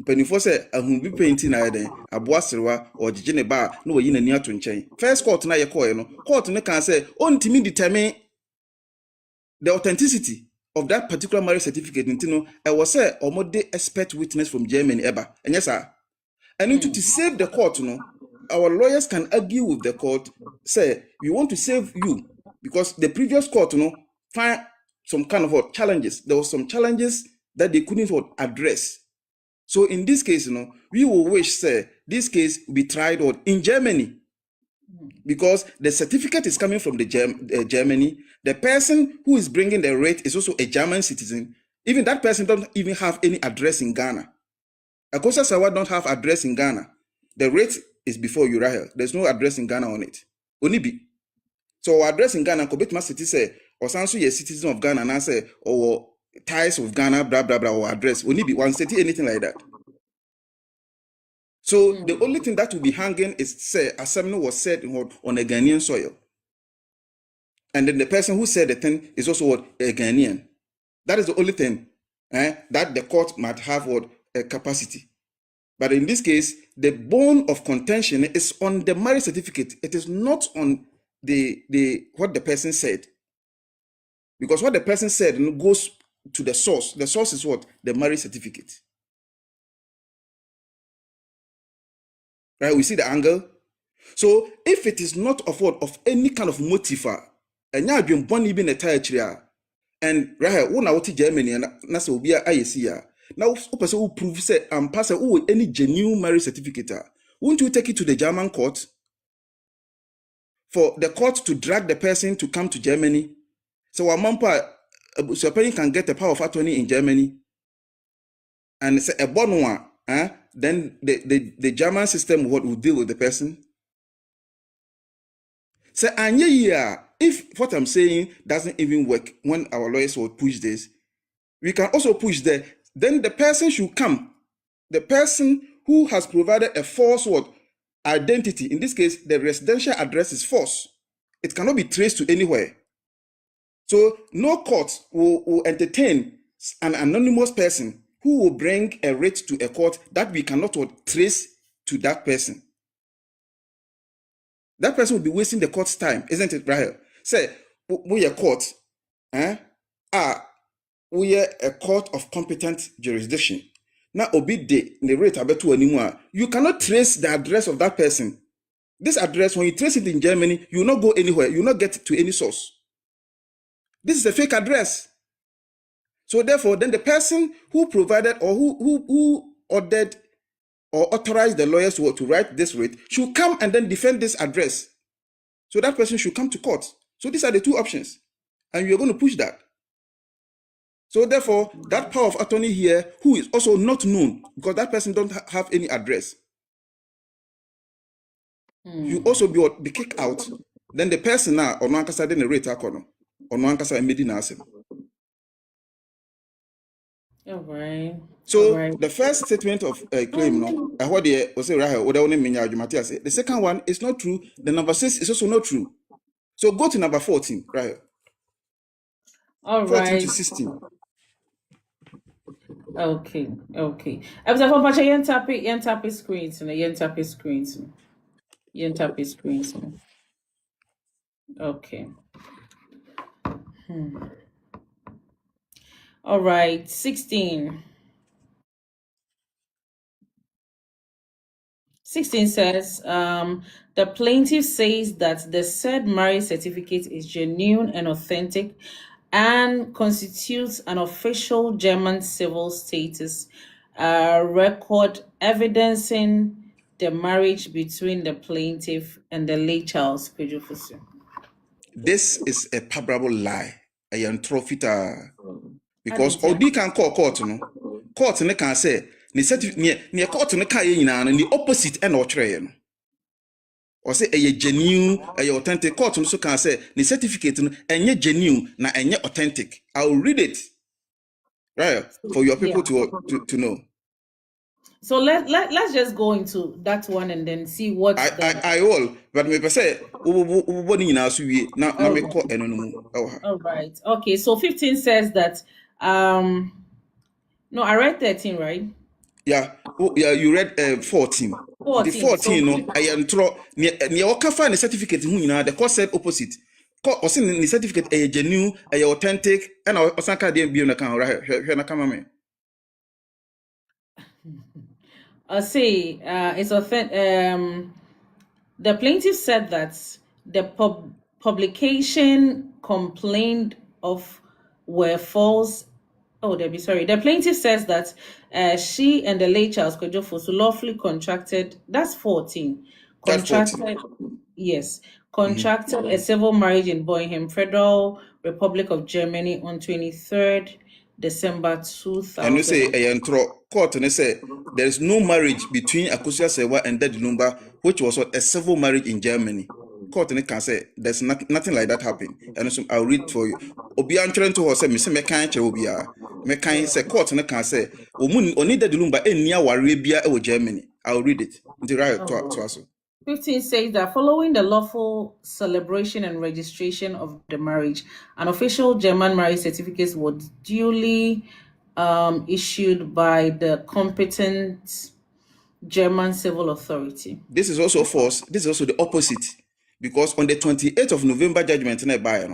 Mpanimfoɔ sɛ ahun bi painting na yɛden aboa Serwaa or gyegye ne ba na wɔyi n'ani ato nkyɛn. First court na yɛkɔɛ no, court no kan sɛ ɔntumi determine the authenticity of that particular marriage certificate nti no ɛwɔ sɛ ɔmo expert witness from Germany ɛba. Ɛnyɛ saa. And to save the court, our lawyers can argue with the court, say, we want to save you because the previous court, find some kind of challenges. There were some challenges that they couldn't address. So in this case, we will wish, say, this case be tried in Germany because the certificate is coming from the Germany. The person who is bringing the rate is also a German citizen. Even that person don't even have any address in Ghana. Akosa Serwaa don't have address in Ghana. The rate is before you, Rahel. There's no address in Ghana on it. Only be. So our address in Ghana, Kobetma City say, or Sansu ye citizen of Ghana, and I say, or ties of Ghana, blah blah blah, or address. Only be one city, anything like that. So the only thing that will be hanging is say a seminar was said on a Ghanaian soil. And then the person who said the thing is also a Ghanaian. That is the only thing that the court might have a capacity. But in this case, the bone of contention is on the marriage certificate. It is not on the what the person said. Because what the person said goes to the source. The source is what? The marriage certificate. Right? We see the angle. So if it is not of any kind of motive, and you have been born even a tire, and right, when I went to Germany and that's will be a IAC. Now, person who prove say pass any genuine marriage certificate, won't you take it to the German court for the court to drag the person to come to Germany? So a mampa Abusuapanin can get a power of attorney in Germany, and say a born one, then the German system will deal with the person. So if what I'm saying doesn't even work when our lawyers will push this, we can also push then the person should come. The person who has provided a false identity, in this case, the residential address is false. It cannot be traced to anywhere. So no court will entertain an anonymous person who will bring a writ to a court that we cannot trace to that person. That person will be wasting the court's time, isn't it, Rahel? Say, we are court, we are a court of competent jurisdiction. Now, obide the rate abetu anymore. You cannot trace the address of that person. This address, when you trace it in Germany, you will not go anywhere. You will not get to any source. This is a fake address. So therefore, then the person who provided or who ordered or authorized the lawyers to write this rate should come and then defend this address. So that person should come to court. So these are the two options. And you're going to push that. So therefore, that power of attorney here, who is also not known, because that person don't have any address, you also be kicked out. Then the person now, or no ankasa den rate akono, or no ankasa emedi na asem. All right. So the first statement of claim, what the the second one is not true. The number 6 is also not true. So go to number 14, right? All 14 right. to 16. Okay. I was about to yen tap screens. Okay. All right. 16. 16 says, the plaintiff says that the said marriage certificate is genuine and authentic and constitutes an official German civil status record evidencing the marriage between the plaintiff and the late Charles Ghpagetv. This is a palpable lie. A yantrofita. Because Odi can call court, court can say, near court ne can the opposite and or train. Or say a genuine, a authentic court also can say the certificate and ye genuine na and ye authentic. I'll read it. Right, for your people to know. So let's just go into that one and then see what I will, but me say now me call all right. Okay, so 15 says that no, I read 13, right? Yeah, oh, yeah, you read 14. The 14 no, I intro near Okafa and certificate who the court said opposite. Court was in the certificate a genuine, a authentic, and Osaka didn't be on account, right? I say it's authentic. The plaintiff said that the publication complained of were false. Oh, Debbie, sorry. The plaintiff says that she and the late Charles Kojofosu lawfully contracted. That's 14. That's 14. Contracted, yes, contracted a civil marriage in Bochum, Federal Republic of Germany, on 23rd December And you say 2000. a intro court and they say there is no marriage between Akosia Serwaa and Daddy Lumba, which was what, a civil marriage in Germany. Court and can say there's nothing like that happened. And so I'll read for you. Obian trying to say, Miss Mekan Chobia. Mekan say court and can say, only Daddy Lumba in near Warabia or Germany. I'll read it. The right to us. 15 says that following the lawful celebration and registration of the marriage, an official German marriage certificate was duly issued by the competent German civil authority. This is also false. This is also the opposite. Because on the 28th of November judgment in a buyer,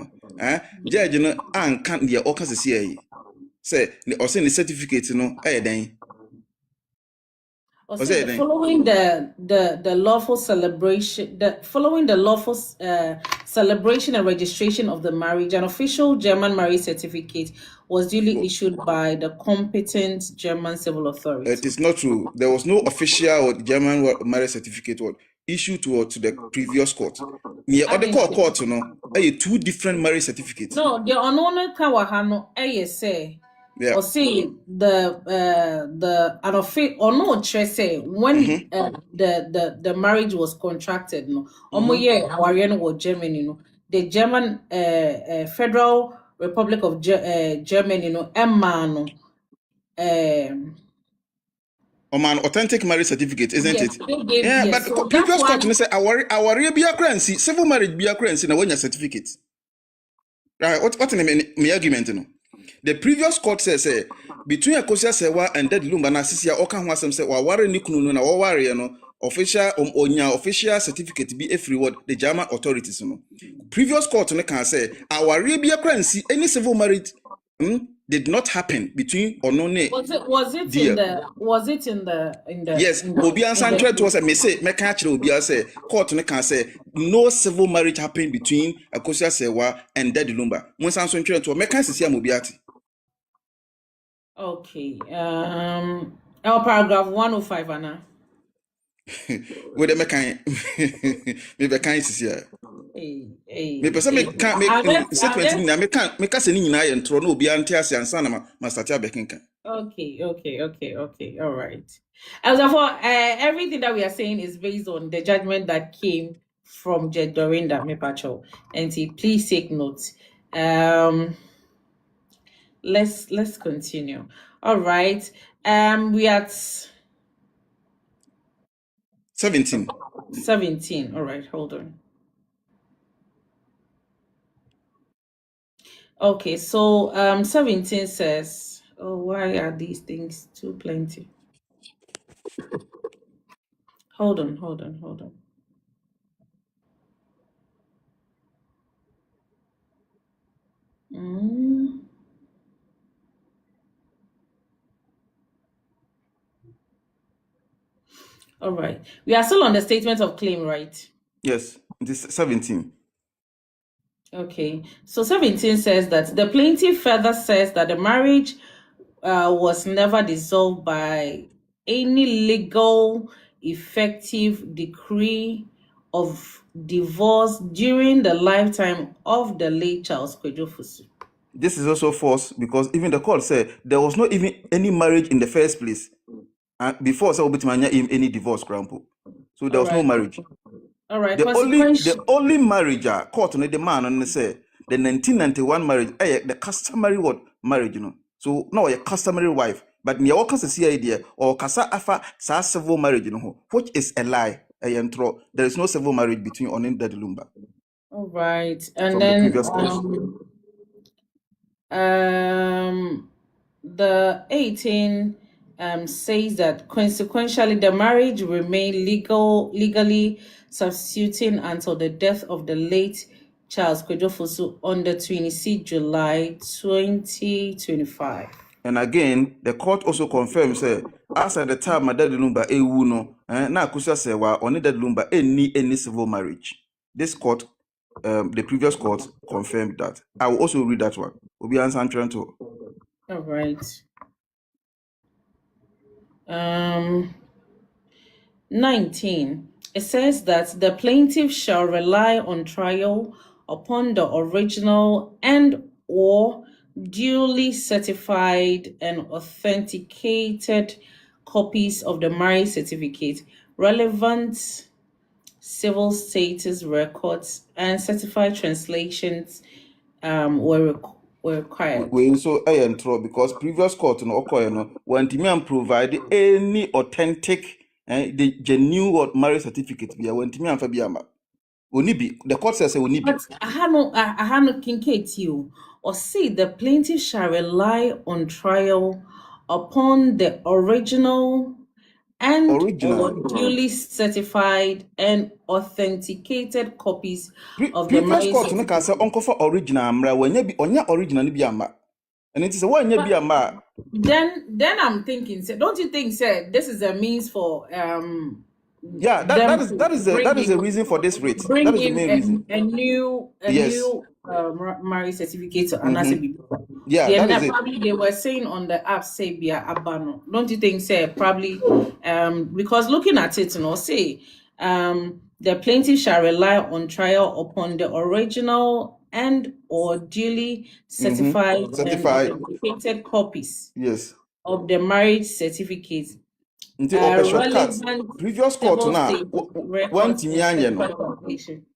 judge and can't the occurs say or send the certificate, then. Following the lawful celebration, following the lawful celebration and registration of the marriage, an official German marriage certificate was duly issued by the competent German civil authority. It is not true. There was no official German marriage certificate issued to the previous court. Near other court, two different marriage certificates. No, the unknown Kawahano, say. Yeah. Or see the or no say when the marriage was contracted, no, was Germany, the German Federal Republic of Germany, an authentic marriage certificate, isn't yes, it? Yeah, but so previous court say our be currency, civil marriage be currency, now when your certificate. Right? What in my argument, The previous court says between Akosia Serwaa and Daddy Lumba na sisia oka ho asem say wa ware ni kunu na wa ware no official onya official certificate be every word the German authorities no. Previous court no can say our be currency any civil marriage did not happen between Onone. Was it in the yes, Obi Ansantre to us me say me can actually Obi say court no can say no civil marriage happened between Akosia Serwaa and Daddy Lumba. Mo san so ntwe to me can sisia mo biati. Okay. Our paragraph 105, Anna. With the mekan, maybe can see here. Me person me can't make settlement na me can say ni nyina ntro na obi ante ase ansa na ma start abekenka. Okay. All right. As for everything that we are saying is based on the judgment that came from Judge Dorinda Mepacho. And please take note. Let's continue. All right. We at 17. All right, hold on. Okay, so 17 says, oh, why are these things too plenty? Hold on. All right. We are still on the statement of claim, right? Yes, this 17. Okay. So 17 says that the plaintiff further says that the marriage was never dissolved by any legal effective decree of divorce during the lifetime of the late Charles Kojofosu. This is also false because even the court said there was not even any marriage in the first place. Before any divorce, grandpa. So there was no marriage. All right. The only marriage court on the man and say the 1991 marriage, the customary marriage, So now a customary wife, but me walk as a idea or kasa afa sa civil marriage, which is a lie. There is no civil marriage between Onin and Daddy Lumba. All right, and then the 18 says that consequentially the marriage remained legally substituting until the death of the late Charles Kwejofosu on the 26th July 2025. And again, the court also confirms as at the time my dad lumba ewu no na akusa Serwaa only dad lumba any civil marriage. This court, the previous court confirmed that. I will also read that one. Obi answer to. All right. 19. It says that the plaintiff shall rely on trial upon the original and or duly certified and authenticated copies of the marriage certificate, relevant civil status records, and certified translations were required. We so intro because previous court no okoye no want me provide any authentic the genuine marriage certificate bia want me amfa bia ma oni bi the court says oni bi. But I had no kinkate you or see the plaintiff shall rely on trial upon the original and or duly certified and authenticated copies of the marriage court no can say onko for original amra wanya bi onya original ni bi ama and it is wanya bi ama. Then I'm thinking, don't you think, sir, this is a means for yeah, that is the reason for this rate. That is the main reason. A new marriage certificate to yeah, that is probably they were saying on the app say bia abano. Don't you think, sir, probably because looking at it, say the plaintiff shall rely on trial upon the original and or duly certified and authenticated copies of the marriage certificate. Previous court now want no.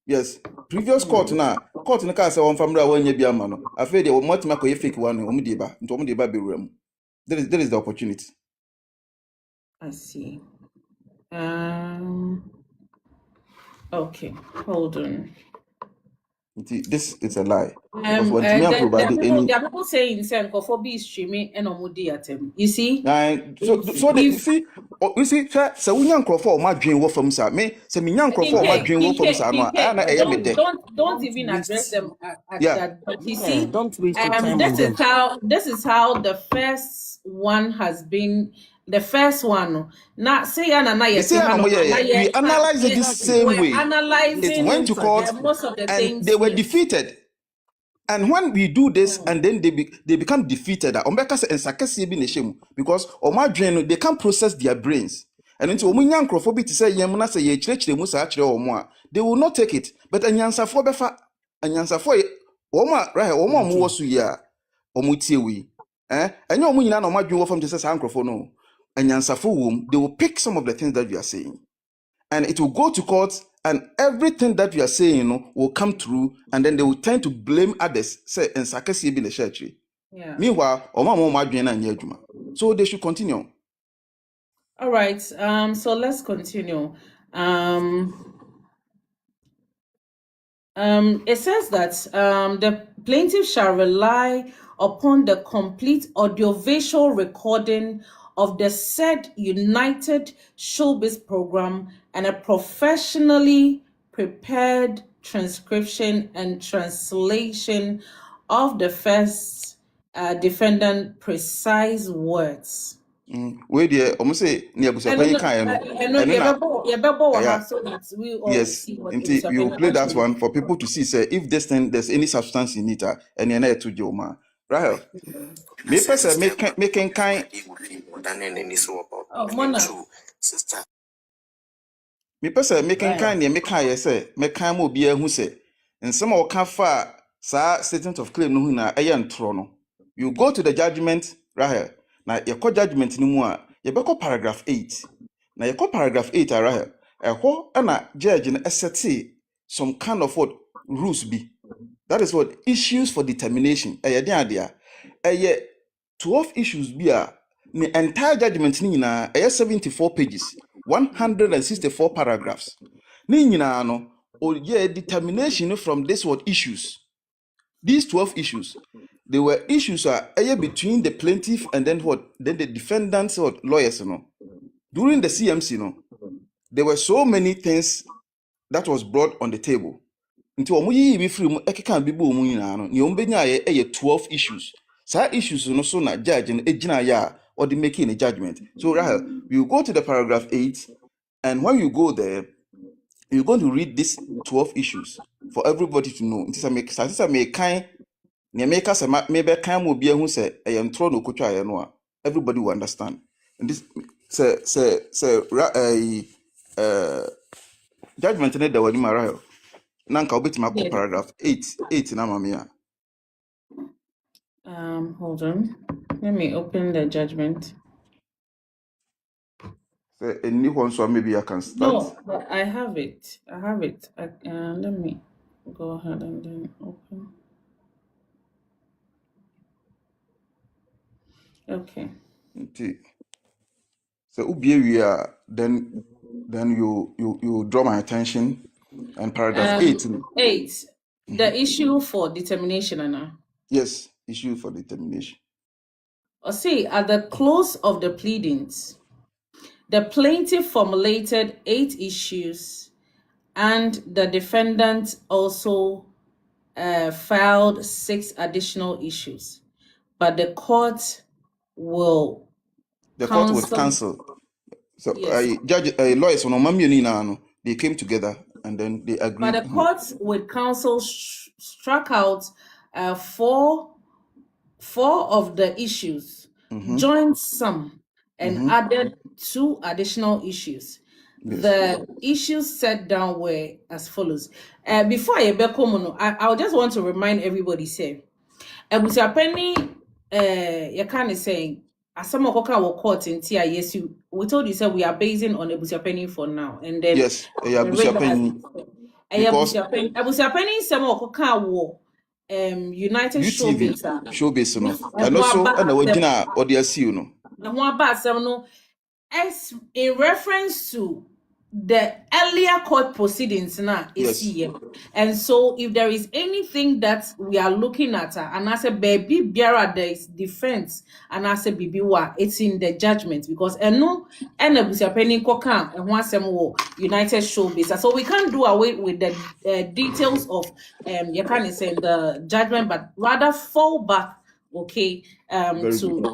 Yes, previous court now court no ka say on famra wanya bi ama no afei de what make a fake one o de ba nto de ba be wura mu. There is the opportunity. I see. Okay, hold on. This is a lie. There are people saying xenophobia is streaming and omudi. You see? You see, so we young crop for my dream work from sa me. So me young crop for my dream work from sa no. Don't even address them at that. But you see, don't waste your time. This is how the first one has been. The first one, not say we analyze it the same way. It went to court, most of the and things they were defeated. And when we do this, and then they become defeated, because they can't process their brains. And into to say they will not take it. But and they will pick some of the things that we are saying, and it will go to court, and everything that we are saying will come through, and then they will tend to blame others. Say and sakasi be the church. Meanwhile, so they should continue. All right. So let's continue. It says that the plaintiff shall rely upon the complete audiovisual recording of the said United Showbiz program and a professionally prepared transcription and translation of the first defendant precise words. Where the almost say near Abusuapanin yes, you play that one for people to see. Say if there's any substance in it, and you're not to Joma. Right? Me person making kind. Me person making kind. Make kind. Say make kind mo be who say. And some of can far statement of claim no na ayan trono. You go to the judgment. Right? Now your judgment ni mu a you be paragraph 8. Now you paragraph 8 right? Ana judge na assert some kind of what rules be. That is what issues for determination. 12 issues be the entire judgment ni na 74 pages, 164 paragraphs. Ni no determination from this what issues. These 12 issues. there were issues between the plaintiff and then the defendants or lawyers, During the CMC, there were so many things that was brought on the table. Nti omo yi bi free mu ekeka bi bo mu nyina no. Ni ombenya ye 12 issues. Sa issues no so na judge no ejina ya or the making a judgment. So Rahel, you go to the paragraph 8, and when you go there, you're going to read these 12 issues for everybody to know. Nti sa me kan ne make us maybe kan mo bia hu say e ntro no kotwa ye no a everybody will understand. And this judgment ne da wani Rahel. Nanka obetima ko paragraph 8 na mamia. Hold on. Let me open the judgment. So a new one, so maybe I can start. No, but I have it. Let me go ahead and then open. Okay. So ubie then you draw my attention and paragraph 8. 8. The issue for determination, Anna. Yes, issue for determination. Or say at the close of the pleadings, the plaintiff formulated 8 issues, and the defendant also filed 6 additional issues. But the court will cancel. So yes. Lawyers they came together and then they agreed. But the court with counsel struck out 4 of the issues, joined some, and added 2 additional issues. Yes. The issues set down were as follows. Before I just want to remind everybody, say, Abusuapanin, you can't say, as some of our court in TIA, yes, we told you, we are basing on Abusuapanin for now. And then, yes, Abusuapanin. Abusuapanin, some of our United Showbase, no. And also, and the original audience, and one about some, as in reference to the earlier court proceedings now is here. And so if there is anything that we are looking at, and I say baby biara there is defense, and I say baby wa it's in the judgment, because no and Abusuapanin koka and one sem United Showbase. So we can't do away with the details of you can't say the judgment, but rather fall back to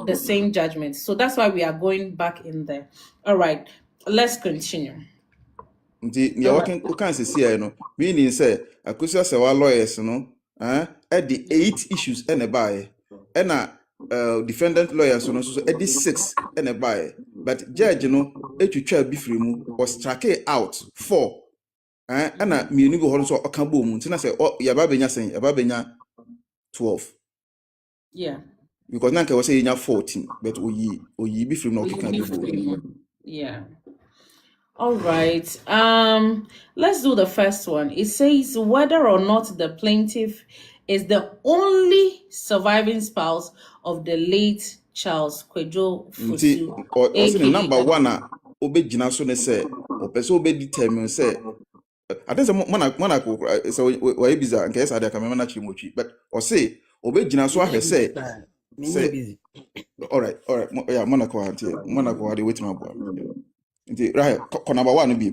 the same judgment. So that's why we are going back in there. All right, let's continue. You can see meaning say Akusua Serwaa lawyers at the 8 issues and a buy, and defendant lawyers so at the 6 and a buy, but judge echucha bifrimu was struck out 4 and a me go hold so okambo mu tina say yababenya 12. Yeah, because nanka was say 14, but oyi bifrimu no kika. Yeah. All right. Let's do the first one. It says whether or not the plaintiff is the only surviving spouse of the late Charles Kwadwo Fosu. Or number 1 obejina so ne say or person obe determine say I think mana so we bizarre and case ada kamema na chimochi, but or say obejina so ahwe say all right yeah mana ko hade wait my boy. Right, number 1 be.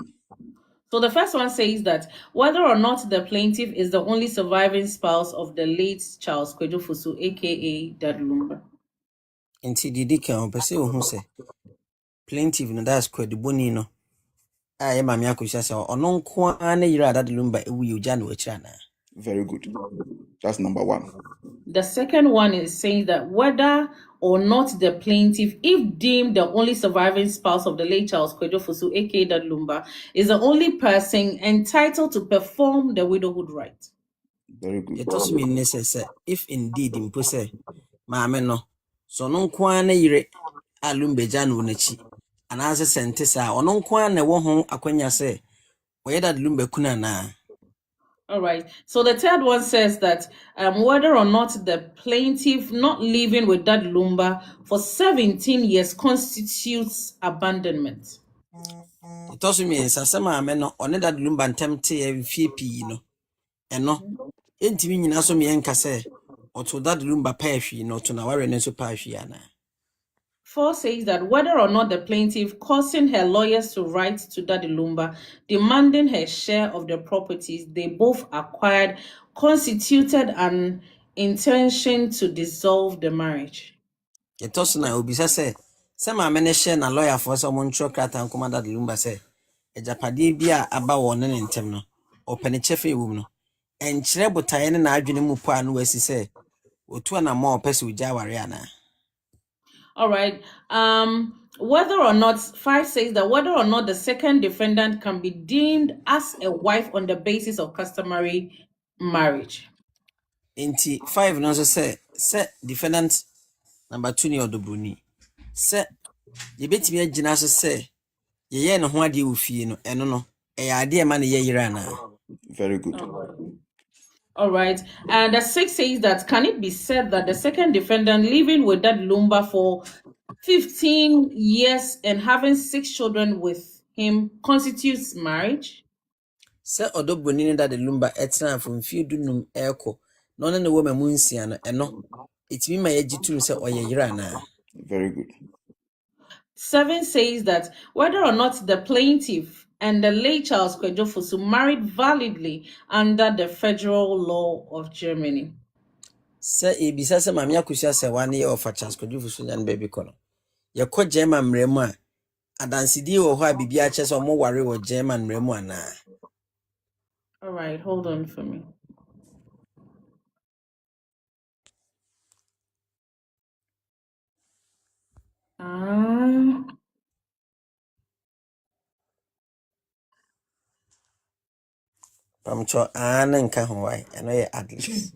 So the first one says that whether or not the plaintiff is the only surviving spouse of the late Charles Kwadwo Fosu, aka Dad Lumba. Inti didi kan pese wo hu se plaintiff no that's Kwadwo boni no aye mami akosia se ono nko ana yira Dad Lumba ewu yoja na wachira na. Very good. That's number 1. The second one is saying that whether or not the plaintiff, if deemed the only surviving spouse of the late Charles Kwadwo Fosu, aka Dad Lumba, is the only person entitled to perform the widowhood right. Very good. It also means necessary if indeed impose maame no so no nko na yire alumbeja no nachi anase sentence a ono nko na wo ho akwanya se we Dad Lumba kuna na. All right. So the third one says that whether or not the plaintiff not living with Dad Lumba for 17 years constitutes abandonment. It also means as some no on Dad Lumba ntempte e fie pi no. Eno entimi nyina so me enka se to that lumba pay no to na ware so pay ana. 4 says that whether or not the plaintiff causing her lawyers to write to Daddy Lumba demanding her share of the properties they both acquired constituted an intention to dissolve the marriage. Yetosna obisa se ma me ne share na lawyer for someone tro krata nkoma Daddy Lumba se ejapade bia aba wo ne ntem no opene chefe ewum no enkyere botaye ne na adwene mu pa no wasi se otu na ma opese uja ware ana. All right. Whether or not 5 says that whether or not the second defendant can be deemed as a wife on the basis of customary marriage. Inti 5 no so se defendant number 2 ni odobruni se ye betimi agina so se ye ne ho ade wo fie no eno no e ade e ma ne ye yira na. Very good. All right. And the 6 says that can it be said that the second defendant living with that Lumba for 15 years and having 6 children with him constitutes marriage? Se odobruni ni Daddy Lumba etna from fie dunum eko no ne wo mamu nsia no eno itimi ma yagitum se oye yira na. Very good. 7 says that whether or not the plaintiff and the late Charles Ghpagetv married validly under the federal law of Germany. Se ebisa se mamia kusia se wane ye ofa Charles Ghpagetv nyan baby kono. Ye ko German mremu a adansidi wo ho a bibia che se omo ware wo German mremu ana. All right, hold on for me. Pamcho ana nka ho wai eno ye adlis.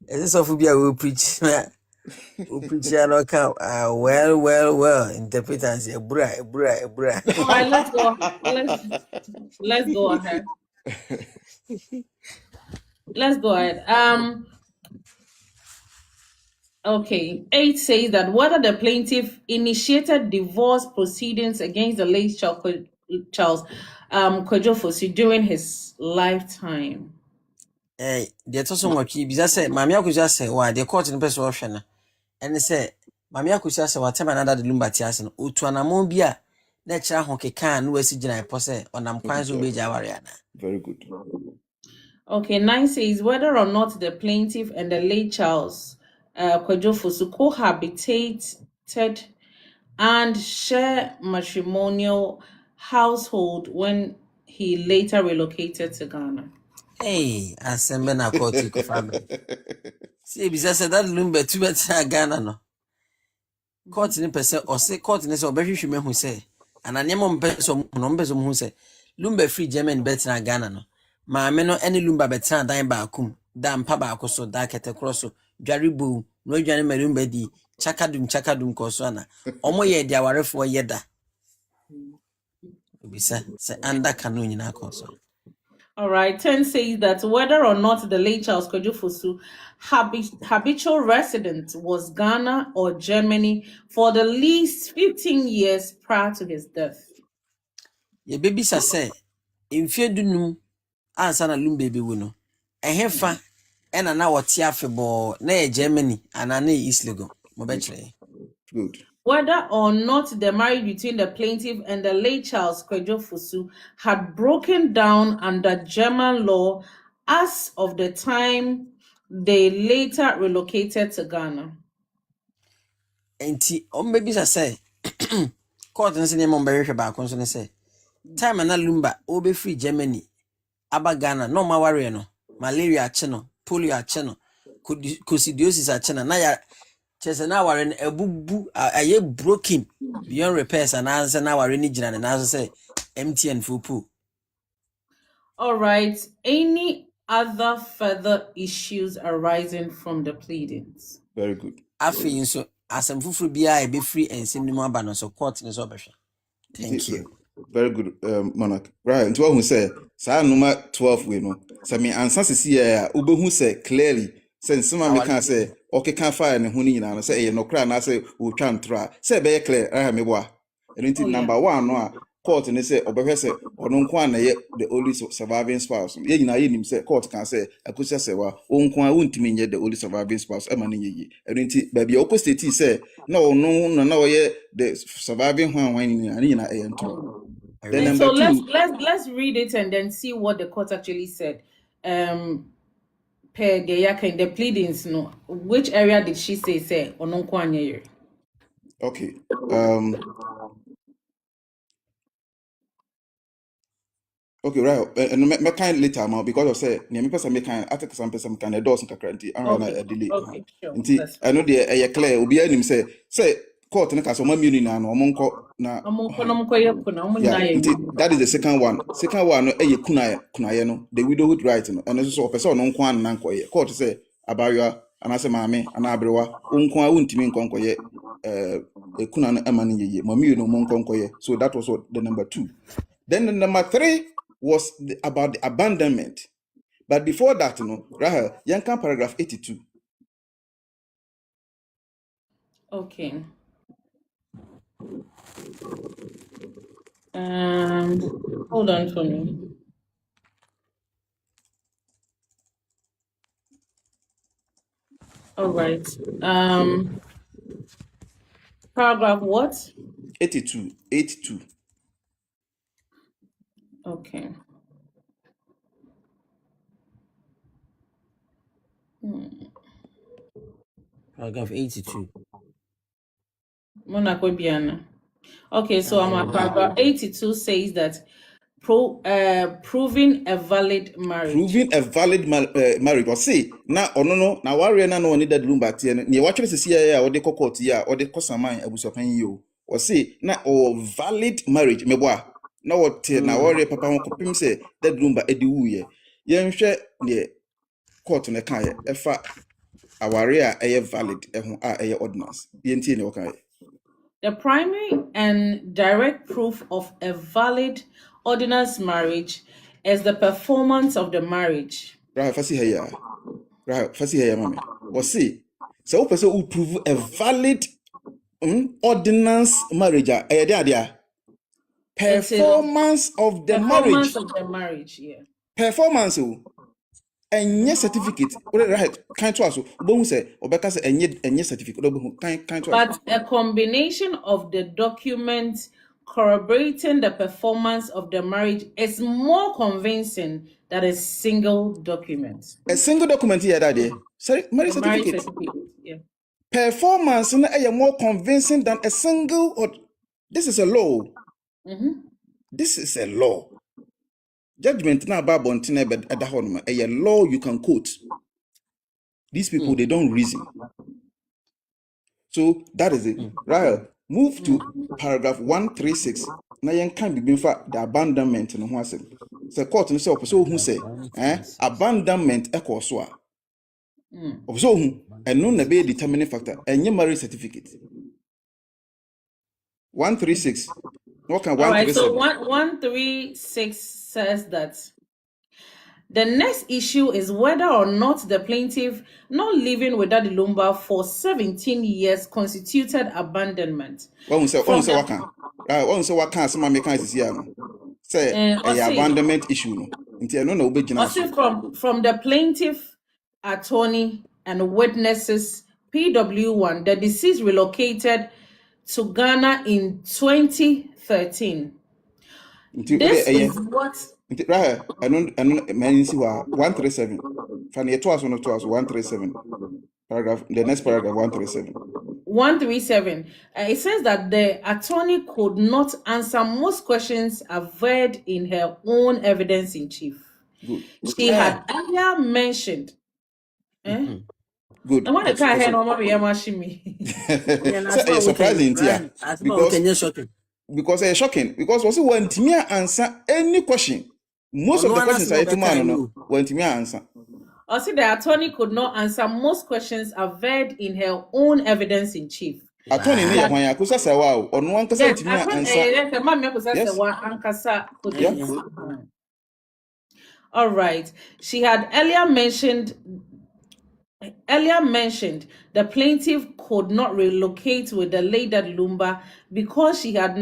This of bia we preach we preach no ka well interpreters ebura. All right, let's go. Let's go ahead. Let's go ahead. Okay, 8 says that whether the plaintiff initiated divorce proceedings against the late Charles Ghpagetv during his lifetime. The to so nwatwe bi say mami akuja say wa the court no person wo hwe na ene say mami akuja say whatever another the Lumba ti ase no otu anamon bi a na kira ho keka na wasi gina epo say onam kwan so beja ware ana. Very good. Okay, 9 says whether or not the plaintiff and the late Charles Ghpagetv cohabitated and share matrimonial household when he later relocated to Ghana. Hey, asembe na court ko family. See bisa say that Lumba tu beta Ghana no. Court ni pese o say court ni say obehwehwe mehu say ananemo mpeso no mpeso mu say Lumba free German betra Ghana no. Maame no ene Lumba betra dan ba akum da mpa ba akoso da kete kroso dwaribu no dwane Lumba di chakadum koso ana omo ye dia warefo yeda bisa say anda kanu nyina koso. All right, 10 says that whether or not the late Charles Ghpagetv habitual resident was Ghana or Germany for the least 15 years prior to his death. Ye baby say mfie dunum ansa na Lumba bewu no ehefa ena na wote afebo na ye Germany ana na East Legon mo be kire. Good. Whether or not the marriage between the plaintiff and the late Charles Ghpagetv had broken down under German law as of the time they later relocated to Ghana. Enti baby say court nse ne mo be hwe ba kon so ne say time na Lumba obe free Germany aba Ghana no ma ware no malaria ache no polio ache no coccidiosis ache na ya chese na ware no ebubu aye broken beyond repairs and answer na ware ni gina na so say MTN fupu. All right, any other further issues arising from the pleadings? Very good. Afi nso asem fufuru bia e be free ensem ni mo aba no so court ni so behwe. Thank you. Very good, Monarch. Right, nti who say sa number 12 we no. Say me ansa sisi ya ubehu say clearly say nsema me kan say okay kan fire ne ho ni nyina no say e no kra na say o twa ntra say be clear me boa. Enti number 1 no a court and they say obehwe say ononkwa na ye the only surviving spouse ye nyina ye nim say court can say Akosia Serwaa onkwa wuntimi nye the only surviving spouse e ma ne ye enti ba bia oko state say na ono na oye the surviving one ni nyina e ntro. Then And number so two, let's read it and then see what the court actually said. Per the pleadings, no. Which area did she say ononkwa nye? okay. Okay, right. And me kind later now because of say near me person me kind I take some person kind of doors kakranti and a delay. Okay, sure. Nti I know the clear obi anim say court na kaso mamuni na no omonko na yeah. Nti that is the second one. Second one no kunaye no the widowhood right no and so person no nko an na nkoye. Court say abawa anase maame ana abrewa nko a wuntimi nkonkoye kuna no ema ne yeye mami no monkonkoye. So that was what the number 2. Then the number 3 was about the abandonment. But before that, Rahel, Yankan paragraph 82. Okay. Hold on for me. All right. Paragraph what? 82. 82. Okay. Paragraph 82. Okay, so paragraph 82 says that proving a valid marriage. Proving a valid marriage. Or say, na no, na warrior na no need that room back here. Ni watch this here or the court here or the Kosamai Abusuapanin yo. Or say, na valid marriage. Meboa. Na what na warrior papa won kopim say that room ba edi wu ye. Yen hwe ne court na kan ye efa aware a valid ehun a ordinance. Yen tie ne wakan. The primary and direct proof of a valid ordinance marriage is the performance of the marriage. Right, fasi here. Right, fasi here, mama. Or say, so person who prove a valid ordinance marriage. Performance of the marriage. Performance of the marriage, yeah. Performance. And yes, certificate. Right, kind to us. Obo say, Obeka say, and yes, certificate. Kind to us. But a combination of the documents corroborating the performance of the marriage is more convincing than a single document. A single document here that day. Sorry, marriage certificate. Yeah. Performance is more convincing than a single. This is a law. This is a law. Judgment na about bontina but at a law you can quote. These people they don't reason. So that is it. Rahel, move to paragraph 136. Na yen can be the abandonment no ho asem. Say court no say so who say abandonment e so a. So who and no na be determining factor enye marriage certificate. 136. What can 137? All right, so 136 says that the next issue is whether or not the plaintiff not living with Daddy Lumba for 17 years constituted abandonment. What say what can some make say abandonment issue no. Nti no na obegina. From the plaintiff attorney and witnesses PW1, the deceased relocated to Ghana in 2013. This is what. Right, I don't see 137. Fanny, it was 137. Paragraph, the next paragraph, 137. 137. It says that the attorney could not answer most questions averred in her own evidence in chief. Good. She had earlier mentioned. Good. I want to try her no more me. It's surprising, because it's shocking. Because also when Timia answer any question, most of the questions I to man no when Timia answer. Also, the attorney could not answer most questions averred in her own evidence in chief. Attorney ne yakwan yakusa Serwaa o no ankasa Timia answer. All right. She had earlier mentioned the plaintiff could not relocate with the late Daddy Lumba because she had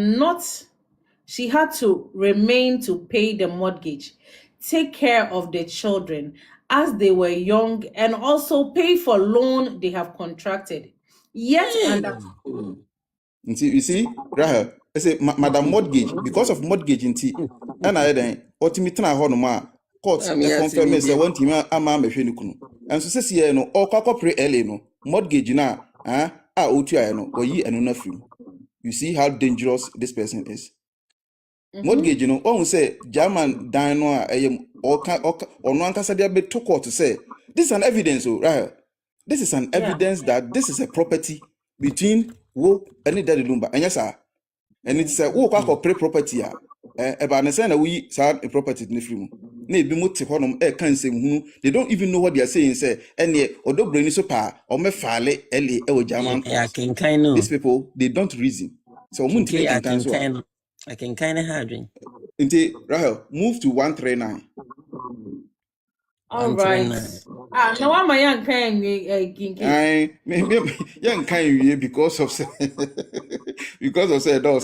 she had to remain to pay the mortgage, take care of the children as they were young, and also pay for loan they have contracted. Yet, under You see, Rahel, I say, Madam Mortgage, because of mortgage in tea, and I then, ultimately, I hold my court confirm me say one team ama me hwe nikunu. And so says here no, or kakopre LA no, mortgage na, otua no, or yi eno na free. You see how dangerous this person is. Mortgage, on say German dino or no ankasa dia be to court to say this is an evidence, right? This is an evidence that this is a property between wo and daddy lumba. And yes, sir. And it's a wo kwa pre property about na say na we sa property ni free mu. Na ebi mo te honom kan sem hu. They don't even know what they are saying say ene odobrani so pa o me fale LA e wo German court. These people they don't reason. So I can kind of have drink. Rahel, move to 139. All right. Now I'm a young kind young kind because of those.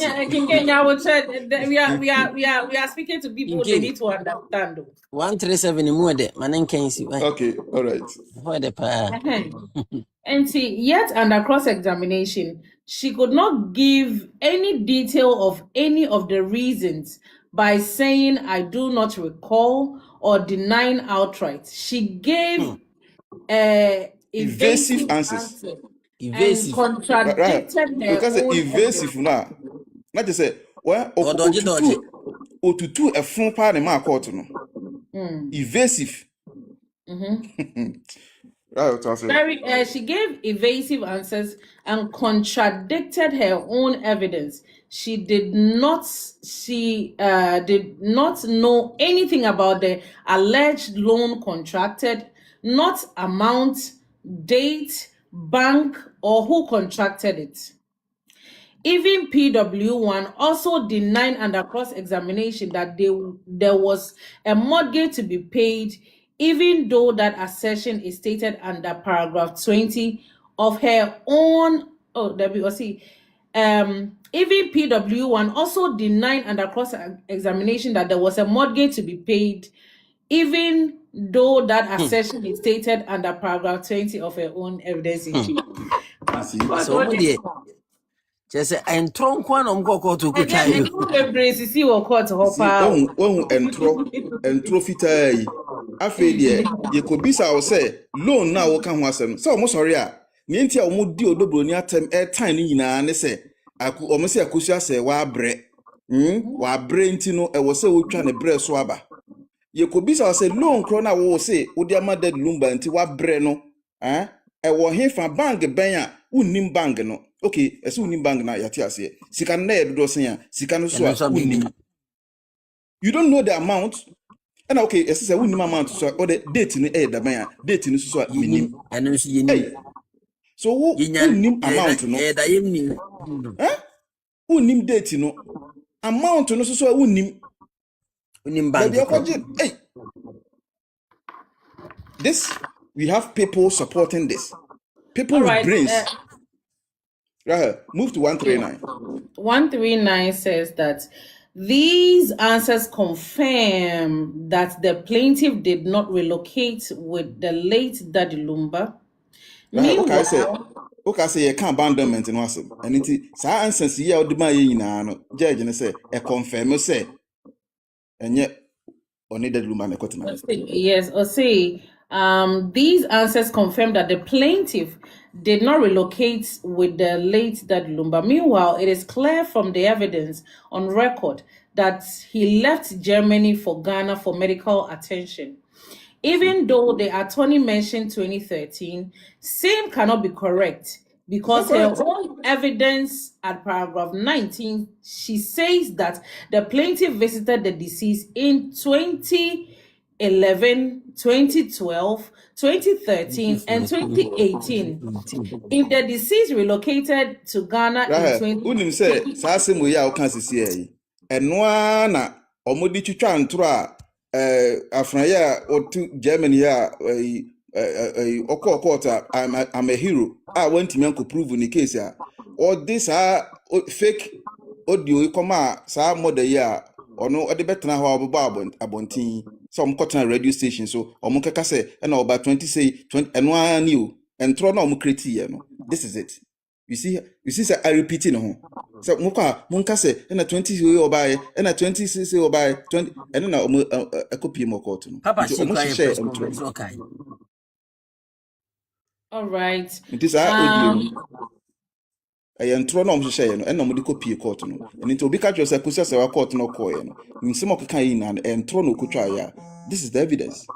Yeah, I would say we are speaking to people they need to understand. 137 more de man can see. Okay, all right. For the and see, yet under cross-examination, she could not give any detail of any of the reasons by saying, I do not recall, or denying outright. She gave evasive answers. And contradicted her because own evasive now. Not just say, well, otutu a phone part in my court. Evasive. She gave evasive answers and contradicted her own evidence. She did not know anything about the alleged loan contracted, not amount, date, bank, or who contracted it. Even PW1 also denied under cross-examination that there was a mortgage to be paid, even though that assertion is stated under paragraph 20 of her own WOC. Even PW1 also denied under cross-examination that there was a mortgage to be paid, even though that assertion is stated under paragraph 20 of her own evidence. So just and trunk one on go to good time. See what court entro fitai afedie ye ko bisa o say loan na wo ka ho asem say o mo sorry a ne ntia o mo di odobroni atem airtime ni nyina ne say o mo say akosu ase wa bre wa bre nti no e wo say wo twa ne bre so aba ye ko bisa o say loan kro na wo say wo dia madad lumba nti wa bre no e wo hefa bank ben a unnim bank no. Okay, as soon bank na yati ase. Sika na edo sen sika no so a you don't know the amount. And okay, as say unnim amount so or the date ni da ban date ni so a minim. And so you so unnim amount no. Unnim date no. Amount no so unnim bank. Hey. This we have people supporting this. People with brains. Move to 139. 139 says that these answers confirm that the plaintiff did not relocate with the late Daddy Lumba. Okay, say you can't abandonment in wasem. And it sa answers here the man no judge and say a confirm say and yet only Daddy Lumba na kotina. Yes, or say these answers confirm that the plaintiff did not relocate with the late Daddy Lumba. Meanwhile, it is clear from the evidence on record that he left Germany for Ghana for medical attention. Even though the attorney mentioned 2013, same cannot be correct because her own evidence at paragraph 19, she says that the plaintiff visited the deceased in 2011, 2012, 2013, and 2018. If the deceased relocated to Ghana in 2018, say Sasimo ya okansisi eno na omodi twitwa ntro a afranya otu Germany ya okokota I'm a hero I want to prove in the case or this fake audio ikoma saa mother ya ono ode betena ho ababa abontin so omkotena radio station so omkeka say na oba 20 say 20 eno ani o entro na omkreti ye no. This is it. You see say I repeating ho. So monka say na 20 say oba na 20 say oba 20 eno na copy mo court no. Papa, she omo share entro. okay. All right. It is audio. Entro na omo share no eno mo de copy court no. And into obi catch yourself kusia say wa court no call ye no. Nsem okeka yi na entro no kutwa ya. This is the evidence.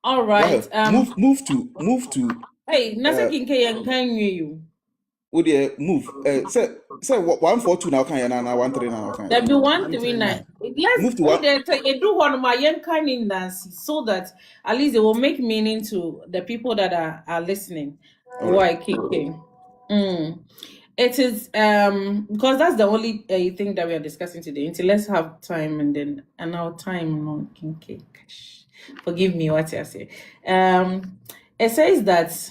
All right. Move to Hey, nothing can you. Would you move? Say 142 now can you now 139 now can you? There be 139. Let's move to what? Do one of my young kind in Nancy so that at least it will make meaning to the people that are listening. Why kicking? It is because that's the only thing that we are discussing today. Until let's have time and our time no kinky. Forgive me what I say. It says that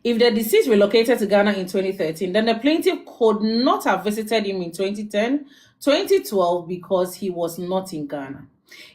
if the deceased relocated to Ghana in 2013, then the plaintiff could not have visited him in 2010, 2012 because he was not in Ghana.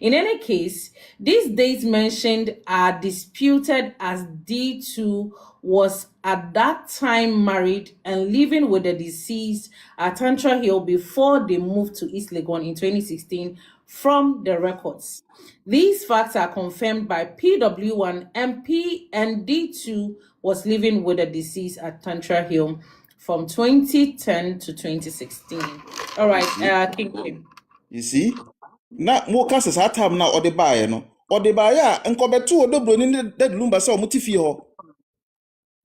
In any case, these dates mentioned are disputed as D2 was at that time married and living with the deceased at Tantra Hill before they moved to East Legon in 2016 from the records. These facts are confirmed by PW1 MP and D2 was living with the deceased at Tantra Hill from 2010 to 2016. All right, King. You see? Na mo ka sa time na ode baaye no. Ode baaye a enko beto odobro ni dead lumba sa omuti ho.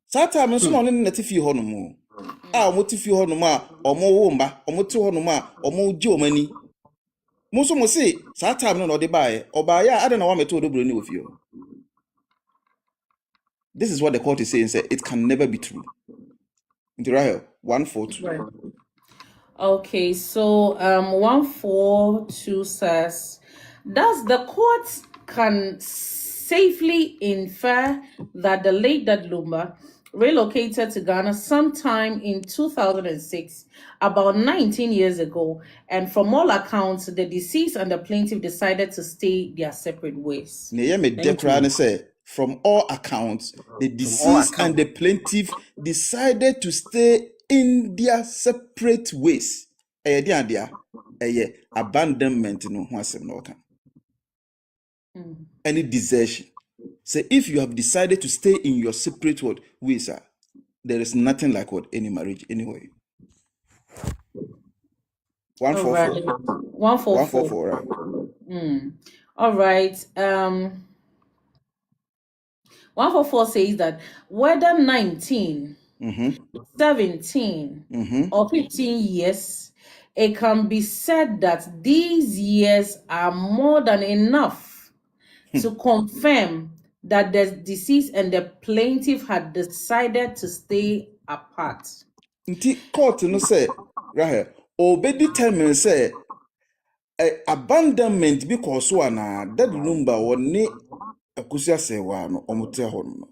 Sa time nso na ne nati fie ho no mo. A omuti fie ho no ma omo wo mba, omuti ho no ma omo ji omani. Mo so mo say sa time no ode baaye, obaaye a ade na wa meto odobro ni wo fie ho. This is what the court is saying, say it can never be true. Into Rahel 142. Right. Okay, so 142 says, thus the court can safely infer that the late Dadlumba relocated to Ghana sometime in 2006, about 19 years ago, and from all accounts, the deceased and the plaintiff decided to stay their separate ways. From all accounts, the deceased and the plaintiff decided to stay in their separate ways. Abandonment no any desertion. So if you have decided to stay in your separate ways, there is nothing like any marriage anyway. 144. 144, right? All right. 144 says that whether 19, 17, or 15 years, it can be said that these years are more than enough to confirm that the deceased and the plaintiff had decided to stay apart. Inti court no say, Rahel, obedi determine say abandonment because one that number one akusia Serwaa no omote ho no.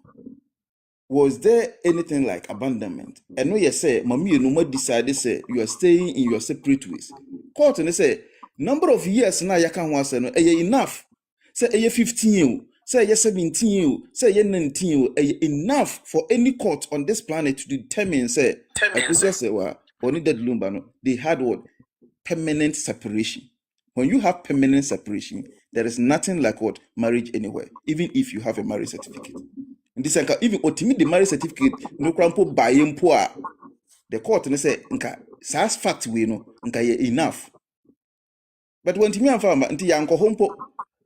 Was there anything like abandonment? And no, you say, Mammy, you no decide say you are staying in your separate ways. Court and say number of years now you can once no enough. Say 15, say 17, say 19, enough for any court on this planet to determine say Akusia Serwaa or needed lumba no. They had what? Permanent separation. When you have permanent separation, there is nothing like what? Marriage anywhere, even if you have a marriage certificate. In this case, even ultimate the marriage certificate, no crampo by poor. The court and say, nka SAS fact we know, nka enough. But when Timmy and Farmer until Yanko Hompo,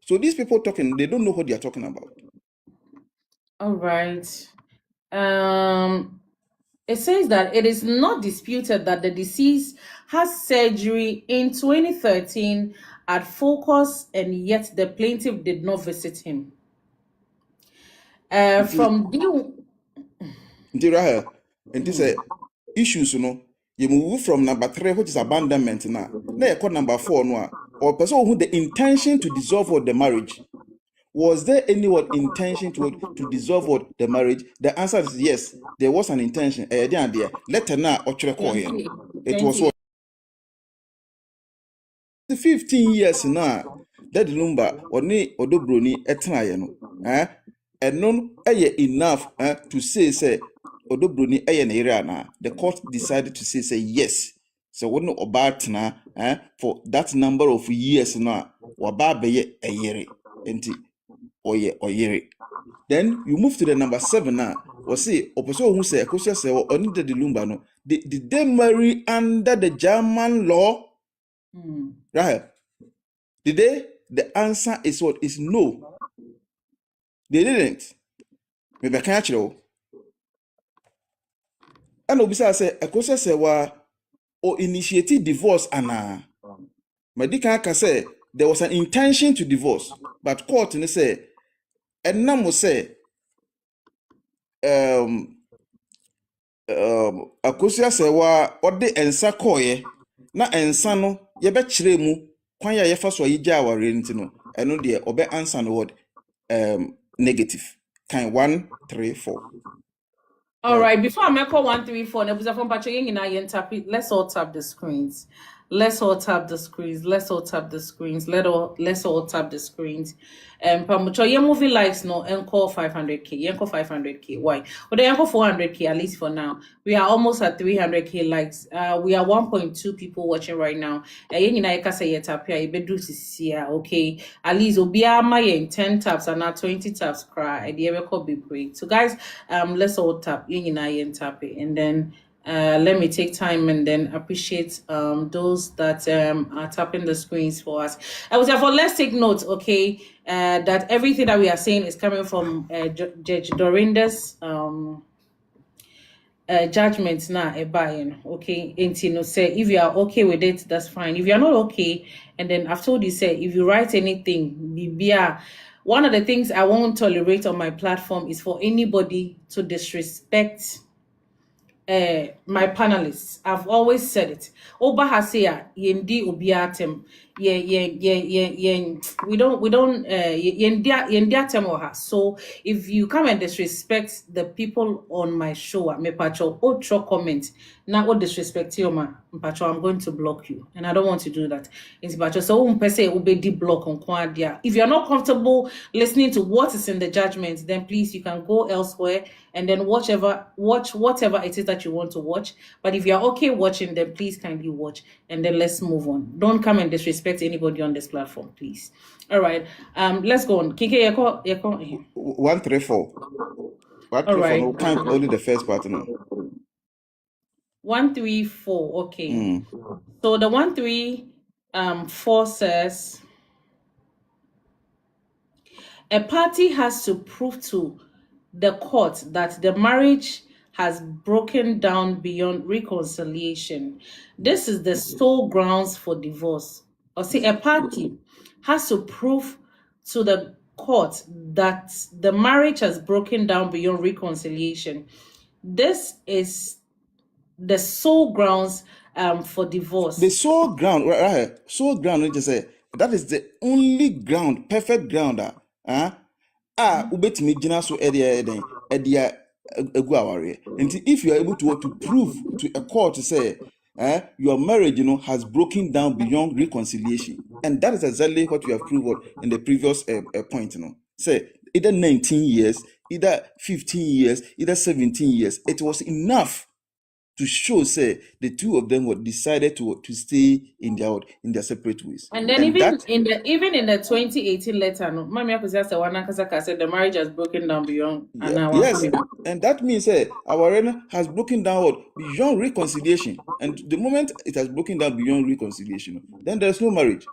so these people talking, they don't know what they are talking about. All right. It says that it is not disputed that the deceased has surgery in 2013 at Focus, and yet the plaintiff did not visit him. From Rahel, and this issues, you know, you move from number 3, which is abandonment now. Now you call number 4 no, or person who the intention to dissolve the marriage. Was there any intention to dissolve the marriage? The answer is yes. There was an intention. Letter now or it was what. 15 years now, that lumba or ne odobroni etna and none enough to say odobroni area na. The court decided to say yes. So what no about na for that number of years now, waba beye a year enti oyere. Then you move to the number 7 now. Or say opposite who say Kosia say or under the lumba no. Did they marry under the German law? Right? Did they? The answer is what? Is no. They didn't. Maybe I can't you. And obisa say Kosia say or initiated divorce and Medica can say there was an intention to divorce, but court and say and now say Akosia Serwaa ode ensa koye na ensa no ye be kire mu kwan ya ye fa so ye gya aware nti no eno de obe answer no word negative kind 1 3 4. All right, before I make 1 3 4 nebuza from pacho na interpret. Let's all tap the screens. Let's all tap the screens. Let's all tap the screens. Let's all tap the screens. Pamucho ye movie likes no encore 500k. Ye encore 500k. Why? Well, they encore 400k at least for now. We are almost at 300k likes. We are 1.2 people watching right now. Ye na yeka say ye tap ya be do okay. At least obia ma ye 10 taps and not 20 taps cry. I ever could be great. So guys, let's all tap. Ye na ye tap it and then let me take time and then appreciate those that are tapping the screens for us. I was therefore let's take note, okay, that everything that we are saying is coming from Judge Dorinda's judgment now a buying, okay. And you know, say if you are okay with it, that's fine. If you are not okay, and then I've told you, say if you write anything, one of the things I won't tolerate on my platform is for anybody to disrespect my panelists. I've always said it. Oba Hasia, yendi obiatem. We don't yendiatem or her. So if you come and disrespect the people on my show, me pacho outro comment. Now what disrespect you, ma pacho, I'm going to block you. And I don't want to do that. It's pacho so pese ubedi block on kwadia. If you're not comfortable listening to what is in the judgment, then please you can go elsewhere and then watch whatever it is that you want to watch. But if you're okay watching, then please kindly watch and then let's move on. Don't come and disrespect anybody on this platform, please. All right. Let's go on. Kike, 134. All right. No, count only the first part now. 1 3 4. Okay. So the 1 3 4 says a party has to prove to the court that the marriage has broken down beyond reconciliation. This is the sole grounds for divorce. Or say a party has to prove to the court that the marriage has broken down beyond reconciliation. This is the sole grounds for divorce. The sole ground, right? Sole ground, just say that is the only ground, perfect ground. Ubetimi gina so edia egu aware. And if you are able to prove to a court to say your marriage, has broken down beyond reconciliation, and that is exactly what we have proved in the previous point. Say either 19 years, either 15 years, either 17 years, it was enough to show, say, the two of them were decided to stay in their separate ways. And then in the 2018 letter, no, Mami Abusuapanin said the marriage has broken down beyond. Yes, and that means our arena has broken down beyond reconciliation. And the moment it has broken down beyond reconciliation, then there's no marriage.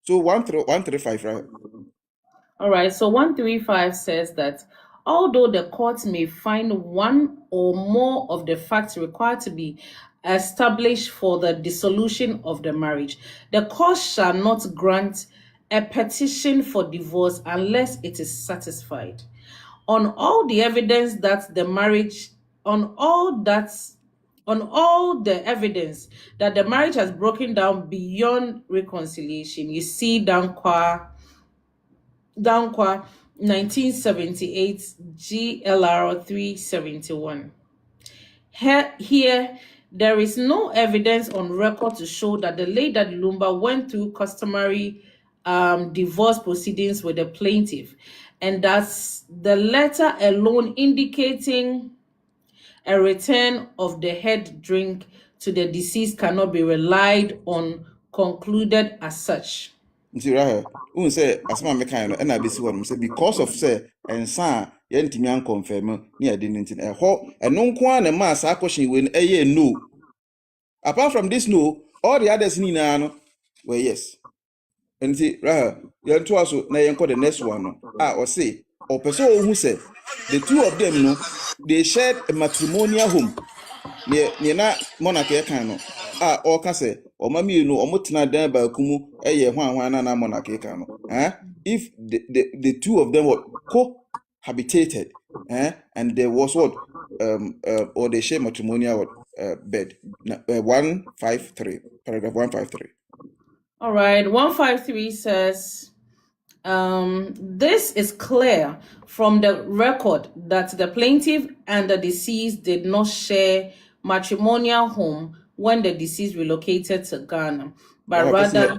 So 135, right? All right. So 135 says that although the court may find one or more of the facts required to be established for the dissolution of the marriage, the court shall not grant a petition for divorce unless it is satisfied on all the evidence that the marriage, on all the evidence that the marriage has broken down beyond reconciliation. You see down qua 1978 GLR 371. Here, there is no evidence on record to show that the late Daddy Lumba went through customary divorce proceedings with the plaintiff, and that's the letter alone indicating a return of the head drink to the deceased cannot be relied on, concluded as such. Nti Rahel, who say asma me kan no na besi won say because of say ensa ye ntimi an confirm ne ade nti e ho eno nko an ma sa question we eye no. Apart from this no, all the others ni na no well yes. Nti Rahel, ye nto aso na ye nko the next one no. O say o person who say the two of them no they shared a matrimonial home. Ne na monarch e kan no. O ka say o mami no o mutena dan ba kumu eye hwan na monarch e kan no. If the two of them were cohabitated, and there was what or they share matrimonial bed. 153, paragraph 153. All right, 153 says, this is clear from the record that the plaintiff and the deceased did not share matrimonial home when the deceased relocated to Ghana, but rather...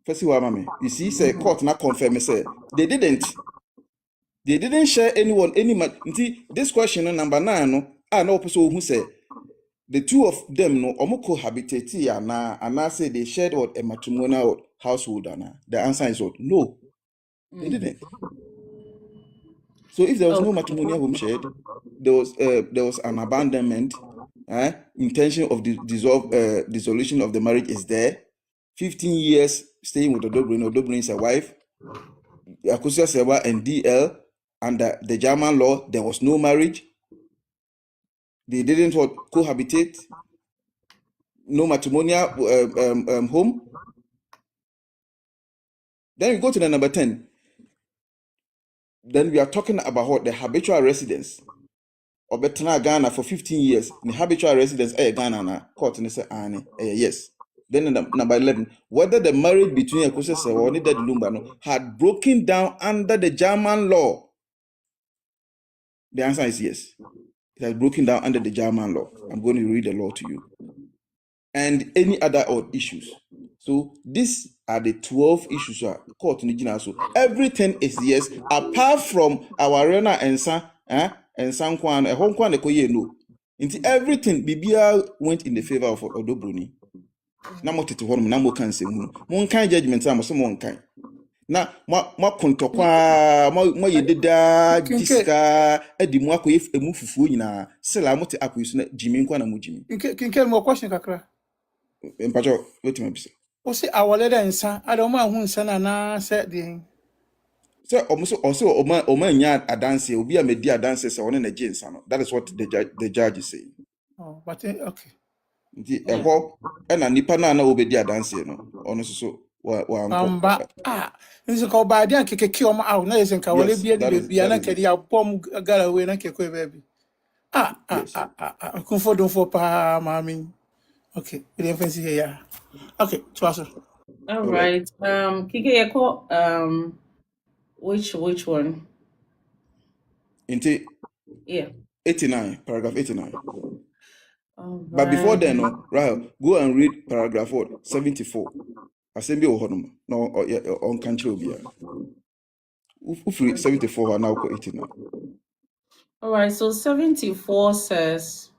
First, you see, say court not confirm, say they didn't share anyone any. This question number 9 no person who say the two of them no cohabitate and I say they shared what a matrimonial household the answer is what no, they didn't. So if there was no matrimonial home shared, there was an abandonment. Intention of the dissolution of the marriage is there. 15 years staying with Odobrin is a wife. Akusia Serwaa and DL under the German law, there was no marriage. They didn't cohabitate. No matrimonial home. Then we go to the number 10. Then we are talking about what the habitual residence. Obetana Ghana for 15 years. The habitual residence Ghana na court and say yes. Then number 11, whether the marriage between Akusia Serwaa and Daddy Lumba had broken down under the German law. The answer is yes. It has broken down under the German law. I'm going to read the law to you. And any other odd issues. So these are the 12 issues court in so everything is yes, apart from our arena and San Kwan, a Hong Kong no. Into everything Bibia went in the favor of Odobroni. Namo to one namo can say one kind judgment am so one kind. Na ma kontokwa ma yededa diska edi mu akoye emu fufuo nyina sela mo te akoyiso na jimi nkwa na mo jimi. Kinkel mo question kakra. Mpacho wetin mabisa. O se awoleda nsa adoma hu nsa na se de. So omo nya adanse obi amedi adanse se one na je nsa no. That is what the judge is saying. Oh, but okay. Nti eho na nipa na obedi adanse no ono so Amba nzi ko ba dia kekeki o ma aw na yesen ka wale bia na kedi abom gara we na kekwe baby. Comfort don't for pa mami. Okay, we dey fancy here yeah. Okay, Twaso. All right. Kike Yeko, which one? Inti Yeah. 89, paragraph 89. All But before right. then, Rahel, go and read paragraph 74. Assembly or honum, no, on country will be. If read 74 and now 89. All right. So 74 says,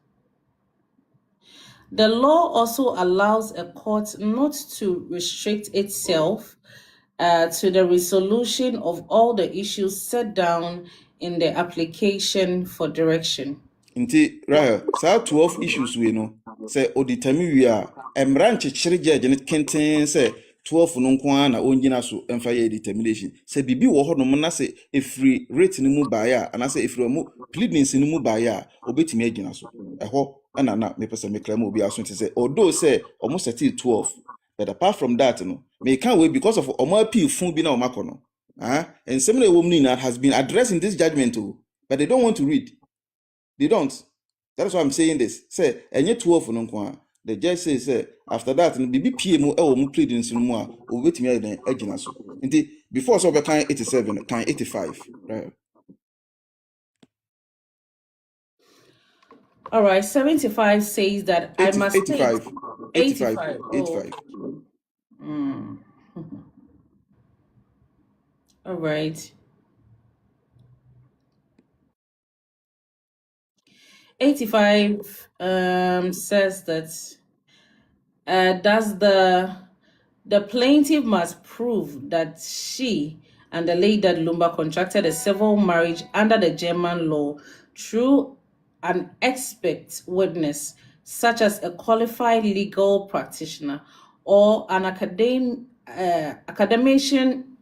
the law also allows a court not to restrict itself to the resolution of all the issues set down in the application for direction. Inti Rahel, so 12 issues we know. Say oditami we are emranche chirije jenet kenten say 12 no nko na onjina so emfa ye determination. Say bibi wo ho no na say efri rate ni mu baaya ana say efri mu pleadings ni mu baaya obetimi agina so. Eho na me pese me claim obi aso say although say almost 12, but apart from that no me can't wait because of omo appeal fun bi na o makono. And similar woman has been addressing this judgment too, but they don't want to read. They don't. That's why I'm saying this. Say, and yet 12 no kwa. The judge says, after that, and BB PMO or pleadings no more, or wait me then agina so. Indeed, before so kind 87, kind 85. Right. All right, 75 says that I must 85. state 85. 85. 85. All right. 85 says that does the plaintiff must prove that she and the late Dad Lumba contracted a civil marriage under the German law through an expert witness, such as a qualified legal practitioner or an academician.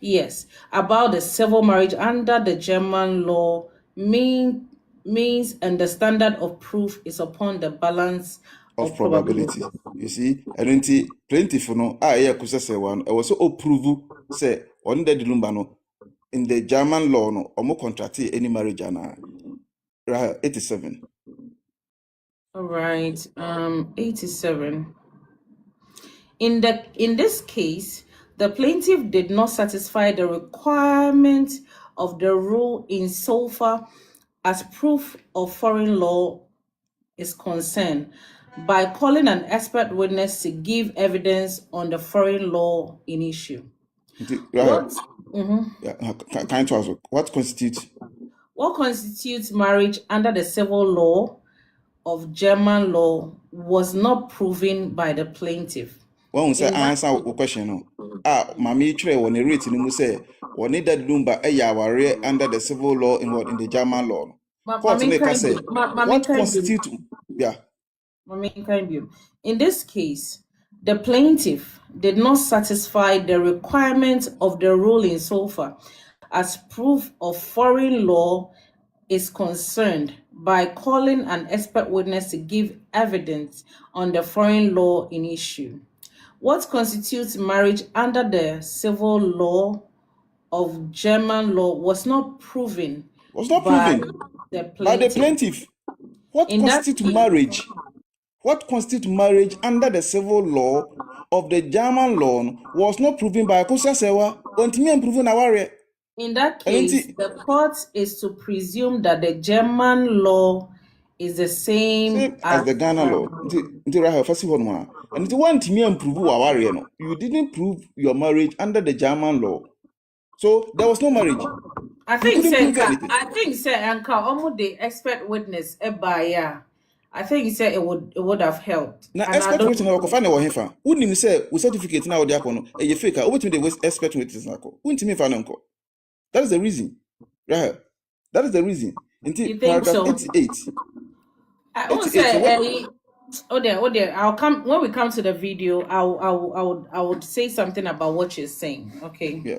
Yes, about the civil marriage under the German law means, and the standard of proof is upon the balance Of of probability. You see, and then plaintiff no kusa say one also prove say on the Lumba no in the German law no omo contract any marriage ana. Right, 87. All right, 87. In this case, the plaintiff did not satisfy the requirement of the rule insofar as proof of foreign law is concerned by calling an expert witness to give evidence on the foreign law in issue. Right. Yeah, kind to ask what constitutes Marriage under the civil law of German law was not proven by the plaintiff. when we say answer a question no mami tire won rate ni mu say won Dad Lumba aware under the civil law in the German law no court ne ka say what constitute yeah. In this case, the plaintiff did not satisfy the requirement of the rule insofar as proof of foreign law is concerned by calling an expert witness to give evidence on the foreign law in issue. What constitutes marriage under the civil law of German law was not proven by the plaintiff. What constitutes marriage? What constitutes marriage under the civil law of the German law was not proven by Akosia Serwaa. In that case, the court is to presume that the German law is the same as the Ghana law. And you didn't prove your marriage under the German law. So there was no marriage. I think Anka almost the expert witness I think he said it would have helped. Now expert witness na ko fa na wo hefa. Unim say we certificate na wo de akono e fake. Obetimi the expert witness na ko. Untimi fa na nko. That is the reason. Right. That is the reason. Until paragraph 88. I will say I'll come when we come to the video. I would say something about what you're saying. Okay. Yeah.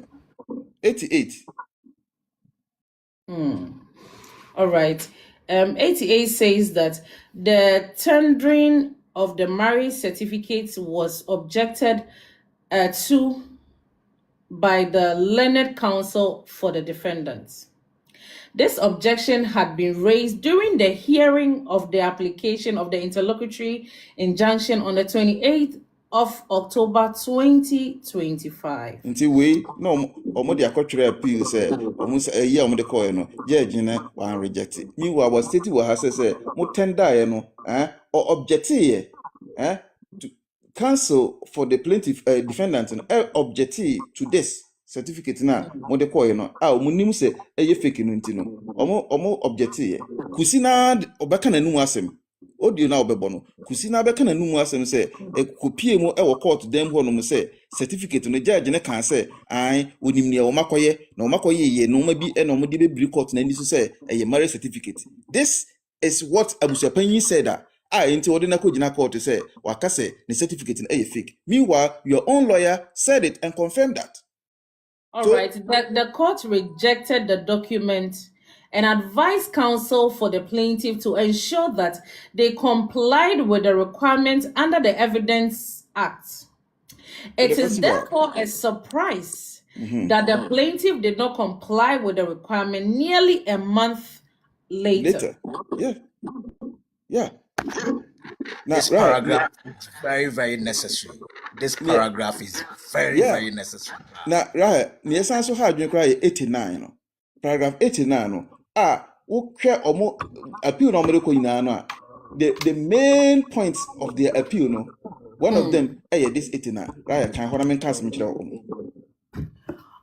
88. All right. 88 says that the tendering of the marriage certificate was objected to by the learned counsel for the defendants. This objection had been raised during the hearing of the application of the interlocutory injunction on the 28th of October 2025. Until we no the according appeal say almost a year the call no judge na wan reject it. Meanwhile was stated what has say mo tender no or object to counsel for the plaintiff defendant object to this certificate na mo de call no mo nim say fake no ntino omo object kusi na obeka na nu asem audio na obebo no kusi na beka na nu asem say kopie mu court dem ho no say certificate no judge ne kan say onim ne o makoye na o makoye ye no ma bi na o de be court na ni so say marriage certificate. This is what Abusuapanin said that into ordinary kojina court to say wakase the certificate in fake. Meanwhile, your own lawyer said it and confirmed that. All right. The court rejected the document and advised counsel for the plaintiff to ensure that they complied with the requirements under the Evidence Act. It is therefore a surprise that the plaintiff did not comply with the requirement nearly a month later. Yeah. Now, this paragraph is very, very necessary. This paragraph is very, very necessary. Now, right, the essence of how you cry 89. Paragraph 89. okay appeal no more no the main points of their appeal no one of them this 89 right can what I mean cast me.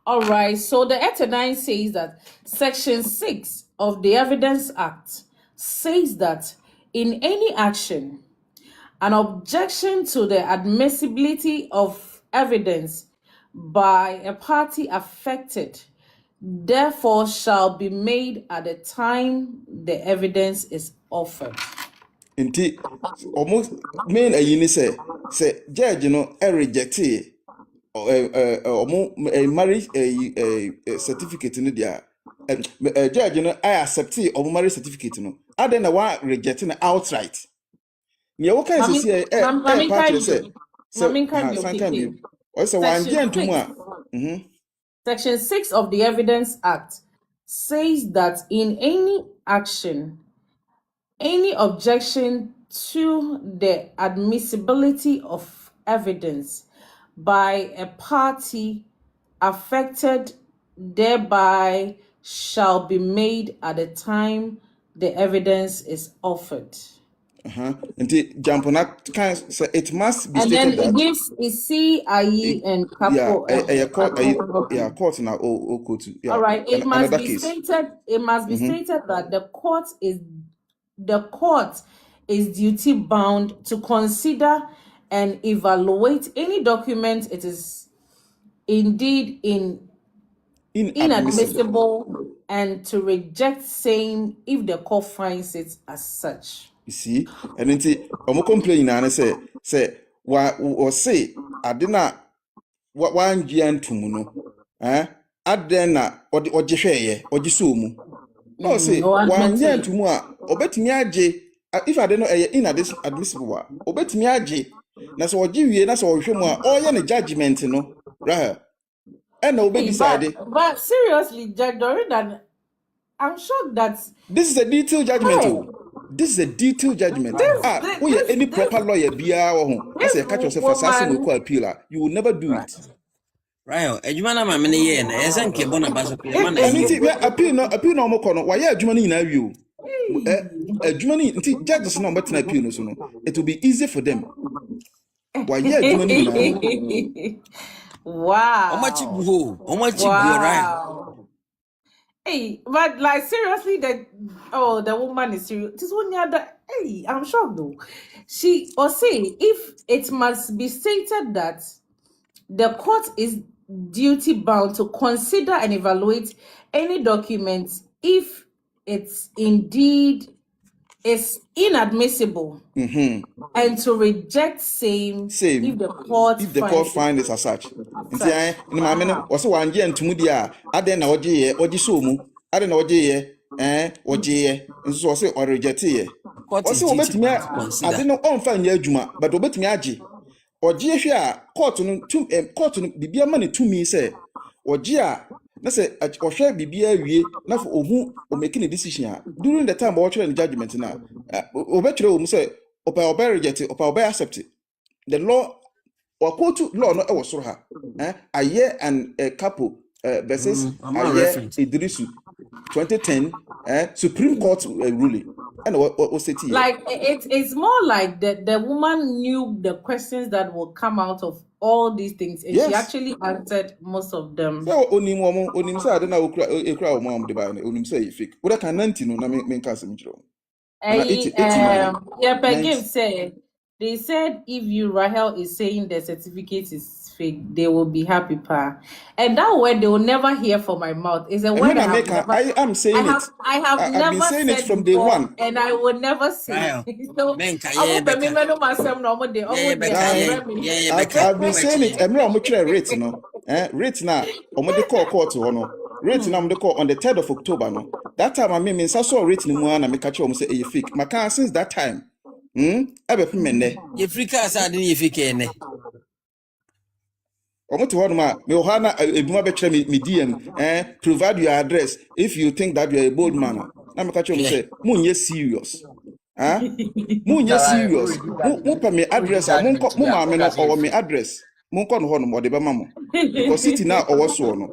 All right, so the 89 says that Section 6 of the Evidence Act says that in any action, an objection to the admissibility of evidence by a party affected, therefore, shall be made at the time the evidence is offered. Indeed, almost main say judge reject marriage certificate in there. Judge I accept marriage certificate no. Other than one rejecting outright. Yeah, what can you say? Party say. Section 6 of the Evidence Act says that in any action, any objection to the admissibility of evidence by a party affected thereby shall be made at the time the evidence is offered. And jump on that kind, so it must be and stated then that it gives and couple court now yeah. All right, it must be case. stated. It must be stated that the court is duty bound to consider and evaluate any document it is indeed inadmissible and to reject same if the court finds it as such. You see, and then complain and say why or say I did not one gian tumuno adena or jesheye or jisumu. No say one gian tumua or bet me aje if I don't know inadmissible or bet me aje. That's what you that's all show more all your judgment no right. And no be decided. But seriously, Jack Doran, I'm shocked that this is a detailed judgment. This is a detailed judgment. Any proper lawyer be I say catch yourself assassin will appeal. You will never do it. Right. Ejumana ma mene ye na esen ke bona baso pe ma na appeal no mo kono why adwumani na awie o. Adwumani nti judges no better appeal no so no. It will be easy for them. Why adwumani na. Wow. Right. Hey, but like seriously, the woman is serious. This one other. Hey, I'm shocked though. She or say if it must be stated that the court is duty bound to consider and evaluate any document if it's indeed is inadmissible and to reject same if the court finds it as such. In my minute, also one year and Tumudia, Aden Oji Sumu, Aden Oji, and so say or reject ye. Also, bet me, I didn't know on fine Juma, but obet me aji. Or Gia court on Bibia money to me, say, or Gia. Let's say or share BBA not for who or making a decision during the time watching the judgment now. Obetro say Opa reject it, Opa accept it. The law or quote to law not was her. A year and a couple versus a year Idrisu 2010 Supreme Court ruling. And what was it? Like it's more like the woman knew the questions that will come out of all these things, and she actually answered most of them. So onim say I don't know ekra mom de ba onim say fake. What can 90 no na me can say mjro. Ghpagetv said they said if you Rahel is saying the certificate is fake, they will be happy, pa. And that word they will never hear from my mouth. It's a word I am saying it. I've never been saying said it from before, day one. and I will never say it. So I've been saying it. I'm not rate no. Rate now. Omode call court to no. Rate now the call on the 3rd of October no. That time I mean saw rate ni mu na me catch you say fake. Maka since that time. Ebe pemene. Ye frika asa de ye fake ene. Omoto honma me ohana ebuma be kire me DM provide your address if you think that you are a bold man. Na me catch you say munye serious. Munye serious. Mu pa me address mu ma me no or me address. Monko no hono de bema mo. Because city na owo so no.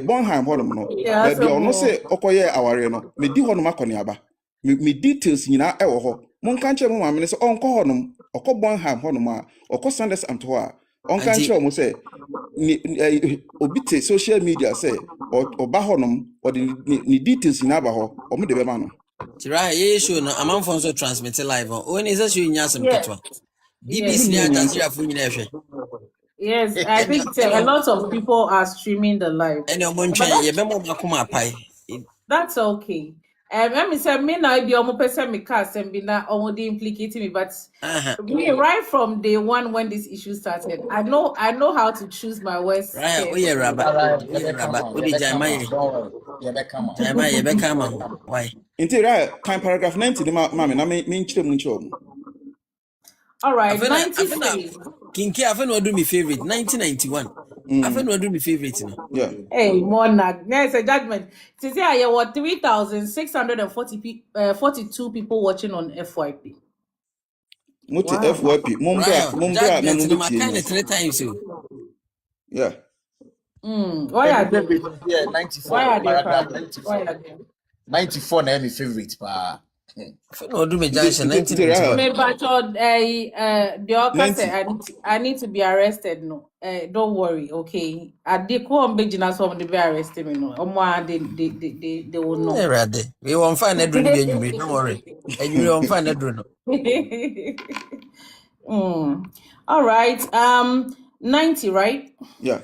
Bonham hono no. Yeah, Ba bia ono so se okoye aware no. Me di hono makone aba. Me details nyina ewo ho. Monka nche mo maame se onko hono. Okọ Bonham hono ma. Okọ Sanders am to a. Onka Anti nche mo se obite social media say oba honom or the details in aba ho omo de bema no. tira ye show no amanfo so transmit live on. When is that show nyasem yeah, ketwa. yes, BBC ni Aljazeera fu nyina ehwe. yes. I think a lot of people are streaming the live, Ene omo but ntwen ye be mo makoma apai. that's okay. Let me say, me now be almost person me cast and be now almost implicating me, but me right from day one when this issue started, I know how to choose my words Right, oh carefully. yeah, Rabba. Alright, Oh yeah, Rabba. Oh the Jaimaye. don't worry. Come on. Jaimaye ye be kama. Why? Inti right kan paragraph 90 de ma me na me nchire mu nchire omo. All right, Afena 90 says. Kinki afena do me favorite 1991. Afena do me favorite no. Yeah. Hey, Monarch, there's a judgment. Today, I have 3,642 people watching on FYP. Moti Wow. FYP mombra Right. na Judgment no no ma betie kind ni. 3 times you. Yeah. Why are they? Yeah, 94. Why are they? Paragraph Why 94. are they? 94 na my favorite pa. Afena do me junction Inti 1991. Me but the Oka 90. said I need to be arrested. No, don't worry. Okay, I did go on big so to be arrested. Me no, they will know. Eh rade. We won find that do be enyumi, don't worry. Enyumi won find that do no. All right. 90, right? Yeah.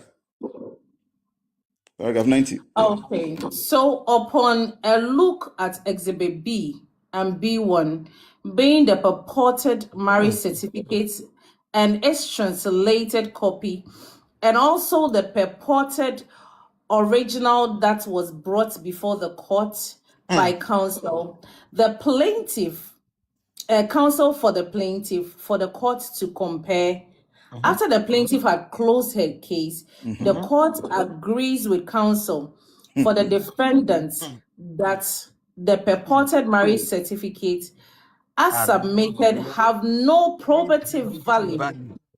Paragraph 90. Okay. So upon a look at Exhibit B and B1, being the purported marriage certificate and its translated copy, and also the purported original that was brought before the court by counsel, the plaintiff, counsel for the plaintiff, for the court to compare. After the plaintiff had closed her case, the court agrees with counsel for the defendants that the purported marriage certificate as submitted have no probative value.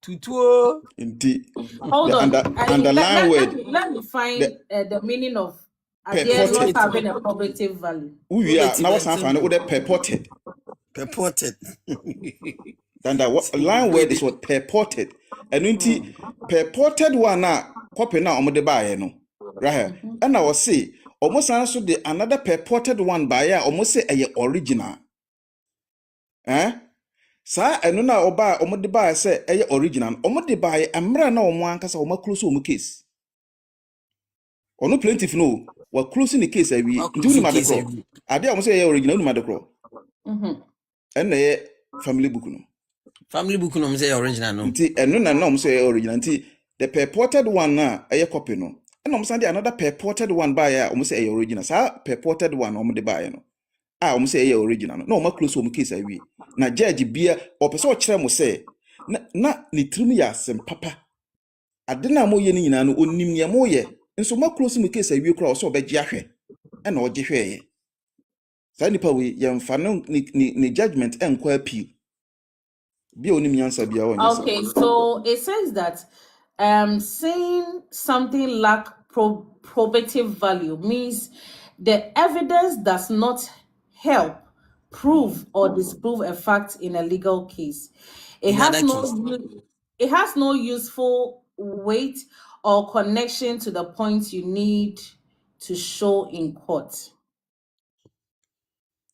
Tutuo. Inti Hold the on. underline word Let me find the meaning of purported. not having a probative value. we are now what's find with the purported. Purported. Then that line word is what purported. And inti purported one na copy na omo de buy no. Right. And I was say almost answer the another purported one buyer almost say a original. Sa eno na oba omo de buy say a original. Omo de buy amra na omo ankasa omo close omo case. Ono plaintiff no we closing the case awie. Nti uni madekro. Ade omo say a original uni madekro. And na family book no. Family book no say original no. Nti eno na omo say original. Nti the purported one na a copy no. And omo say another purported one buyer omo say a original. Sa purported one omo de buy no. Omo say a original no. No omo close omo case awie. Na judge bia opese o kire mo say na ni trim ya sem papa. Ade na mo ye ni nyina no onim ye mo ye. Nso ma close mo case awie kra o so obegye ahwe. E na ogye hwe ye. Sa nipa we ye mfa no ni judgment enkwa appeal. Bia onim yansa bia o nyesa. Okay, so it says that saying something lack probative value means the evidence does not help prove or disprove a fact in a legal case. It has no useful weight or connection to the points you need to show in court.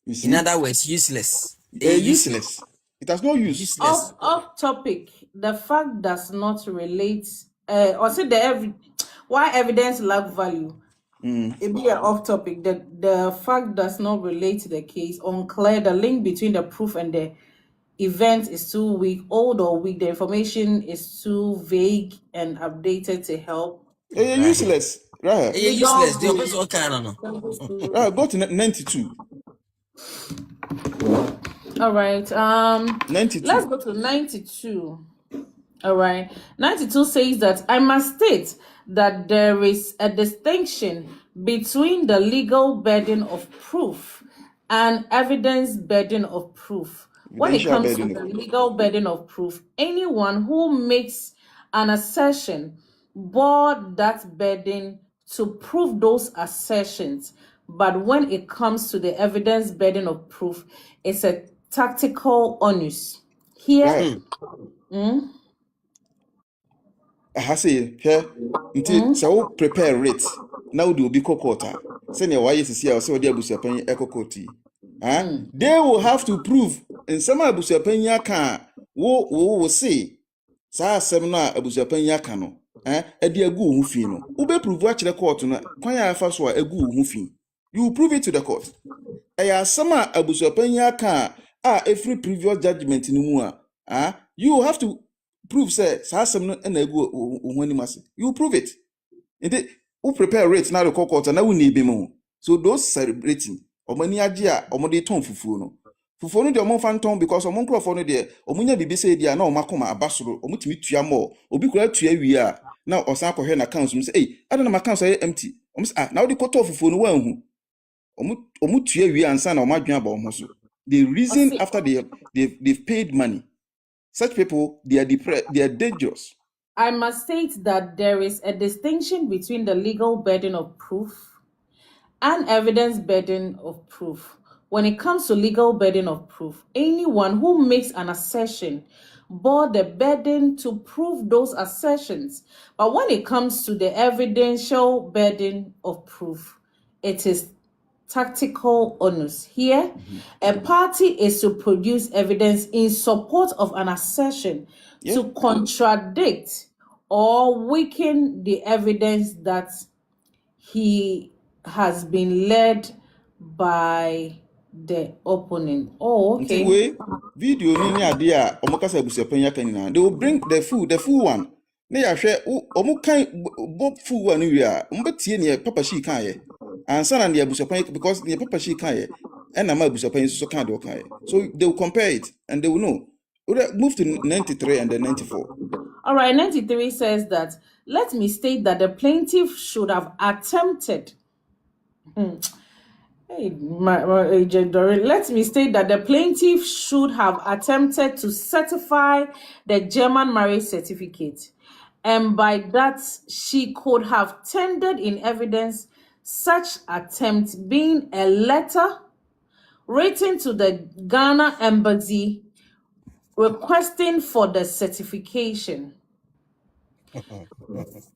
You see? In other words, useless. Useless. It has no use. Useless. Off topic, the fact does not relate or say why evidence lack value. It be off topic. The fact does not relate to the case. Unclear. The link between the proof and the event is too weak, old or weak. The information is too vague and updated to help. Useless. Right. Useless. The opposite kind of no. Right. Go to 92. All right. 92. Let's go to 92. All right. 92 says that I must state that there is a distinction between the legal burden of proof and evidence burden of proof. When it comes to the legal burden of proof, anyone who makes an assertion bore that burden to prove those assertions, but when it comes to the evidence burden of proof, it's a tactical onus. Here, I say here until so prepare rate. Now do be court. Send your wife to see our so dear Abusuapanin echo court. They will have to prove in some Abusuapanin can will say saa asem na Abusuapanin aka no e de agu ho fi no wo be prove a kire court no kwan ya fa so a agu ho fi. You prove it to the court. Eya asem a Abusuapanin aka a every previous judgment ni mu you have to prove say saa asem no na agu ho ni mase. You prove it. Inde who prepare rate na the court na wo ni bi mo. So those celebrating omani age a omode ton fufuo no fufuo no de omon fan ton because omon krofo no de omunya bibi say dia na omakoma abasoro omutimi tua mo obi kura tua wi a na osan akɔhwe na accounts mu say eh ada na accounts ay empty say na wo de koto fufuo no wan hu omutua wi ansa na omadwen aba omo so. The reason after they've paid money, such people they are dangerous. I must state that there is a distinction between the legal burden of proof and evidence burden of proof. When it comes to legal burden of proof, anyone who makes an assertion bore the burden to prove those assertions. But when it comes to the evidential burden of proof, it is tactical onus. Here, a party is to produce evidence in support of an assertion to contradict or weaken the evidence that he has been led by the opponent. Oh, okay. Way video ni ade a omokasa Abusuapanin aka ni they will bring the full one. Na ya hwe omokan bo full one wi a ombetie ne papa shi kan ye. Ansa na ne Abusuapanin because ne papa shi kan ye. And na ma Abusuapanin so kan de kan ye. So they will compare it and they will know. Move to 93 and then 94. All right, 93 says that, let me state that the plaintiff should have attempted. Let me state that the plaintiff should have attempted to certify the German marriage certificate, and by that she could have tendered in evidence such attempt being a letter written to the Ghana embassy requesting for the certification.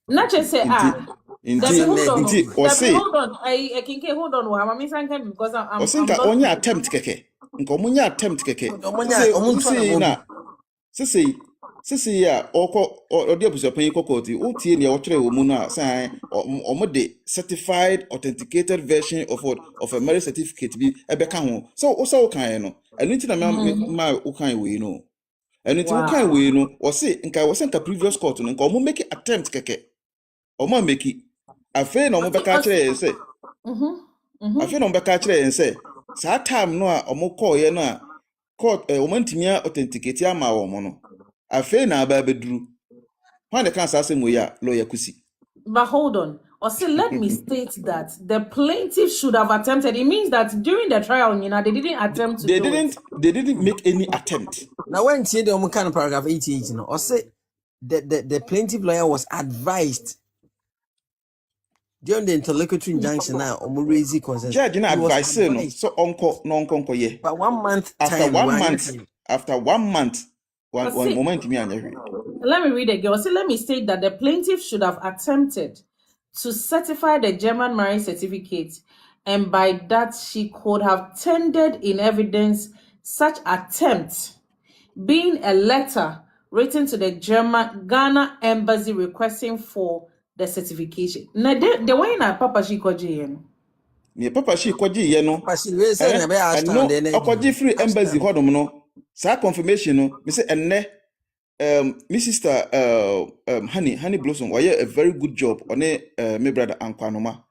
Not just say hold on. I can hold on. I'm because I'm not only attempt keke. Nkomunya attempt keke. Say ya odi Abusuapanin kokoti o tie ne o kire wo mu na say omode certified authenticated version of a marriage certificate bi ebeka ho. So o say o kan no enu ti na ma o kan we no. Enu ti o kan we no o say nka previous court no nka o make attempt keke. O ma make afa na o beka kire say afa na o beka kire say sa time no a o call ye no a court o mantimi authenticate ama wo mo no. Afe na aba bedru. When the cancer say moya lawyer kusi. But hold on. Also, let me state that the plaintiff should have attempted. It means that during the trial, they didn't attempt to They didn't make any attempt. Now when see the kind of paragraph 88, or say the plaintiff lawyer was advised during the interlocutory injunction now raise consent. Judge na advice no. So uncle ye. But 1 month after time, after 1 month one moment me anya. Let me read again. So let me state that the plaintiff should have attempted to certify the German marriage certificate, and by that she could have tendered in evidence such attempt being a letter written to the Ghana embassy requesting for the certification. Now the way na papa she kwaji ne papa she kwaji ye no. Papa she we say na be understand then. Kwaji free embassy hodom no. Sa confirmation no me say enne my sister Honey Blossom why a very good job on my brother Ankwanoma.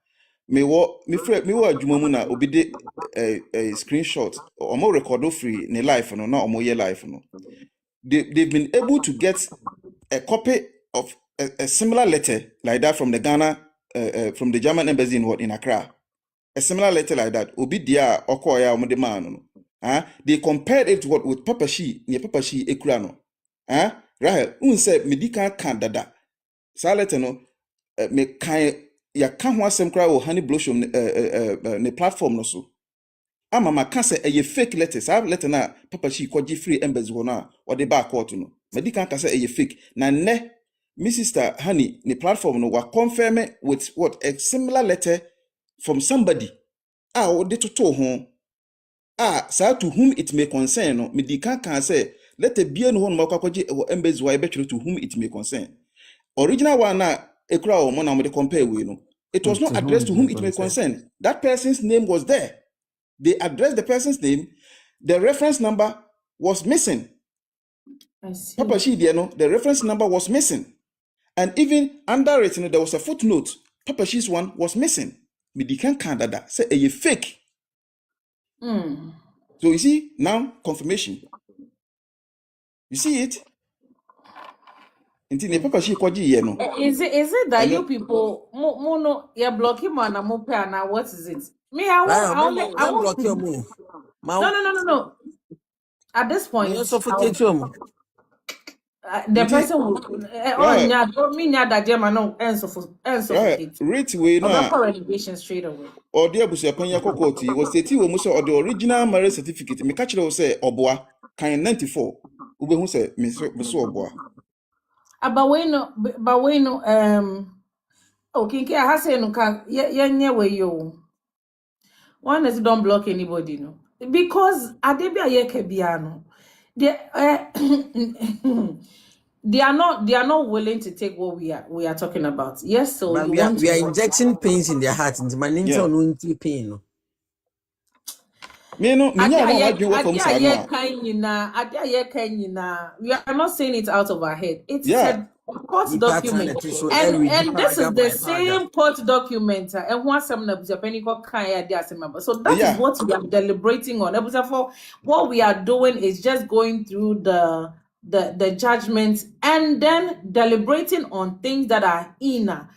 Me wo adwuma mu na obi de screenshot or more record free ne life no na omo ye life no. They've been able to get a copy of a similar letter like that from the Ghana from the German embassy in Accra. A similar letter like that obi dia okoya omo de man no. They compared it with Papa Shi, near Papa Shi Ekurano. Rahel, say medical can dada. Sa letter no me kan ya ka ho asem kra wo honey blossom ne platform no so. Ama maka say eye fake letters. Sa letter na papa shi kwaji free embassy ho na o de ba court no. Medical ka say eye fake. Na ne me sister honey ne platform no wa confirm with what a similar letter from somebody. O de toto ho. Sa to whom it may concern no medical can say letter bia no ho no makwaji embassy wa be to whom it may concern. Original one na ekura o mo na mo de compare we no. It was not addressed to whom it may concern. That person's name was there. They addressed the person's name. The reference number was missing. I see. Papa she there no, the reference number was missing. And even under it, there was a footnote. Papa she's one was missing. Medican Canada say a fake. So you see now confirmation. You see it? Until the Papa she kwaji ye no. Is it that you people mono you're blocking man and mope and what is it? Me, I won't block your move. No. At this point, You suffocate you. the person will mean that German no and suffocate. Rate way no. Renovation straight away. Or the Abusuapanin kokoti was the we must or the original marriage certificate. Me catch say oboa kan 94. Ube hu say me so oboa. But we know okay, I have said no can we yo. One is don't block anybody no. Because Adebia Yekebiano, they are not willing to take what we are talking about. Yes, so we are injecting pains in their heart into my pain. No. We are not saying it out of our head. It's a court document. And this is the same court document. So that is what we are deliberating on. What we are doing is just going through the judgment and then deliberating on things that are inner.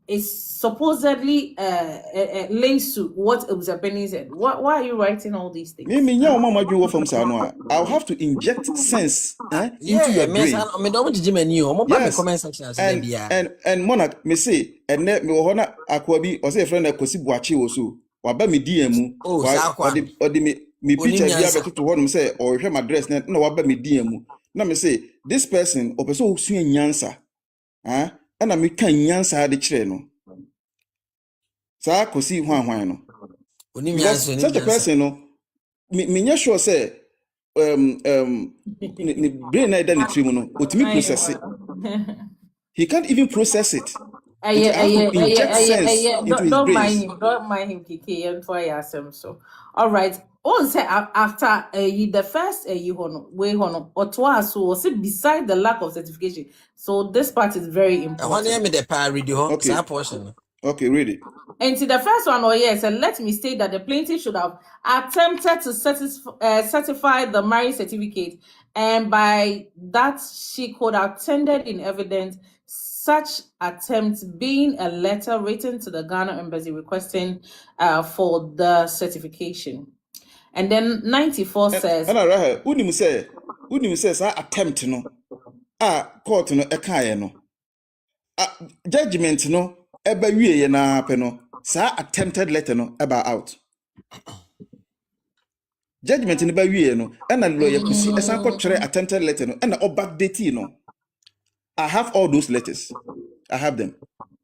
Is supposedly links to what Abusuapanin said. Why are you writing all these things? I'll have to inject sense into your brain. And Monarch me say, and let me honor Aquabi or say a friend that Kosi Buachi or so. Waba me DM or the me picture to what say or hear my dress no waba me DM. Now me say this person or person who swing yansa. And I make nyansa de chire no. Sa kosi hwan no. Such a person no me sure say ne brain na the tree no otimi process it. He can't even process it. Inject sense into his brain. Don't mind him kiki and for yasem so. All right. On say after the first way hono or say beside the lack of certification. So this part is very important. Okay, read it. And to the first one, let me state that the plaintiff should have attempted to certify the marriage certificate, and by that she could have tendered in evidence such attempt being a letter written to the Ghana embassy requesting for the certification. And then 94 says, Unim says attempt no court no ekaye no judgment no eba wie na pe no sa attempted letter no eba out judgment no ba wie no na lawyer kusi esan ko twere attempted letter no na back date no. I have all those letters. I have them.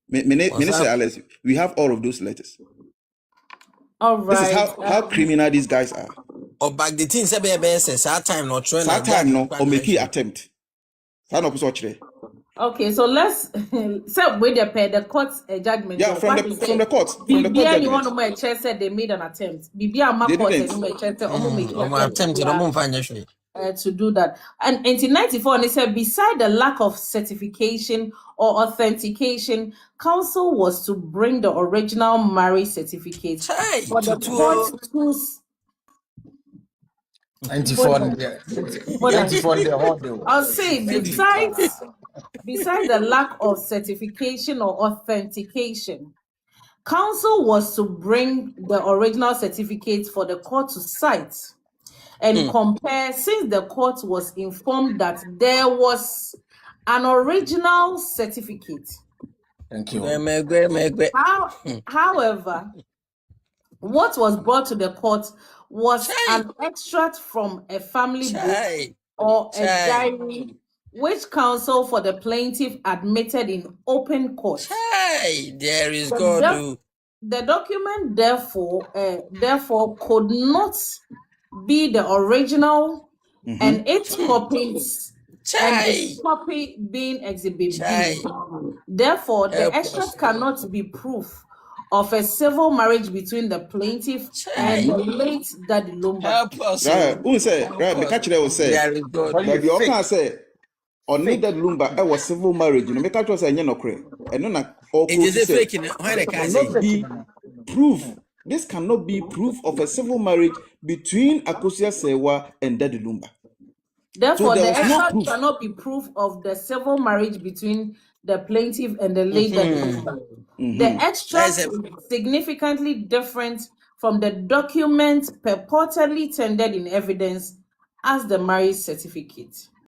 Minister Alex, we have all of those letters. All right. This is how criminal these guys are. Or back the things time not trying or make it attempt. Okay, so let's so with the court judgment. Yeah, from the court. BBI you want to chair said they made an attempt. BBI my court to do that. And in 1994, they said beside the lack of certification or authentication, counsel was to bring the original marriage certificate for the court to 94. I'll say besides the lack of certification or authentication, counsel was to bring the original certificate for the court to cite. and compare, since the court was informed that there was an original certificate. Thank you. However, what was brought to the court was an extract from a family book or a diary, which counsel for the plaintiff admitted in open court. There is God. The document, therefore, could not be the original, and its copies and its copy being Exhibit B. Therefore, the extract cannot be proof of a civil marriage between the plaintiff and the late Daddy Lumba. Help us. Who say? Me catch you say. But you can say only Daddy Lumba was civil marriage. You know, me catch you say no cre. And no na. It is a fake. Cannot be proof. This cannot be proof of a civil marriage between Serwaa and Daddy Lumba. Therefore, the extract cannot be proof of the civil marriage between the plaintiff and the late Daddy Lumba. The extract is significantly different from the document purportedly tendered in evidence as the marriage certificate.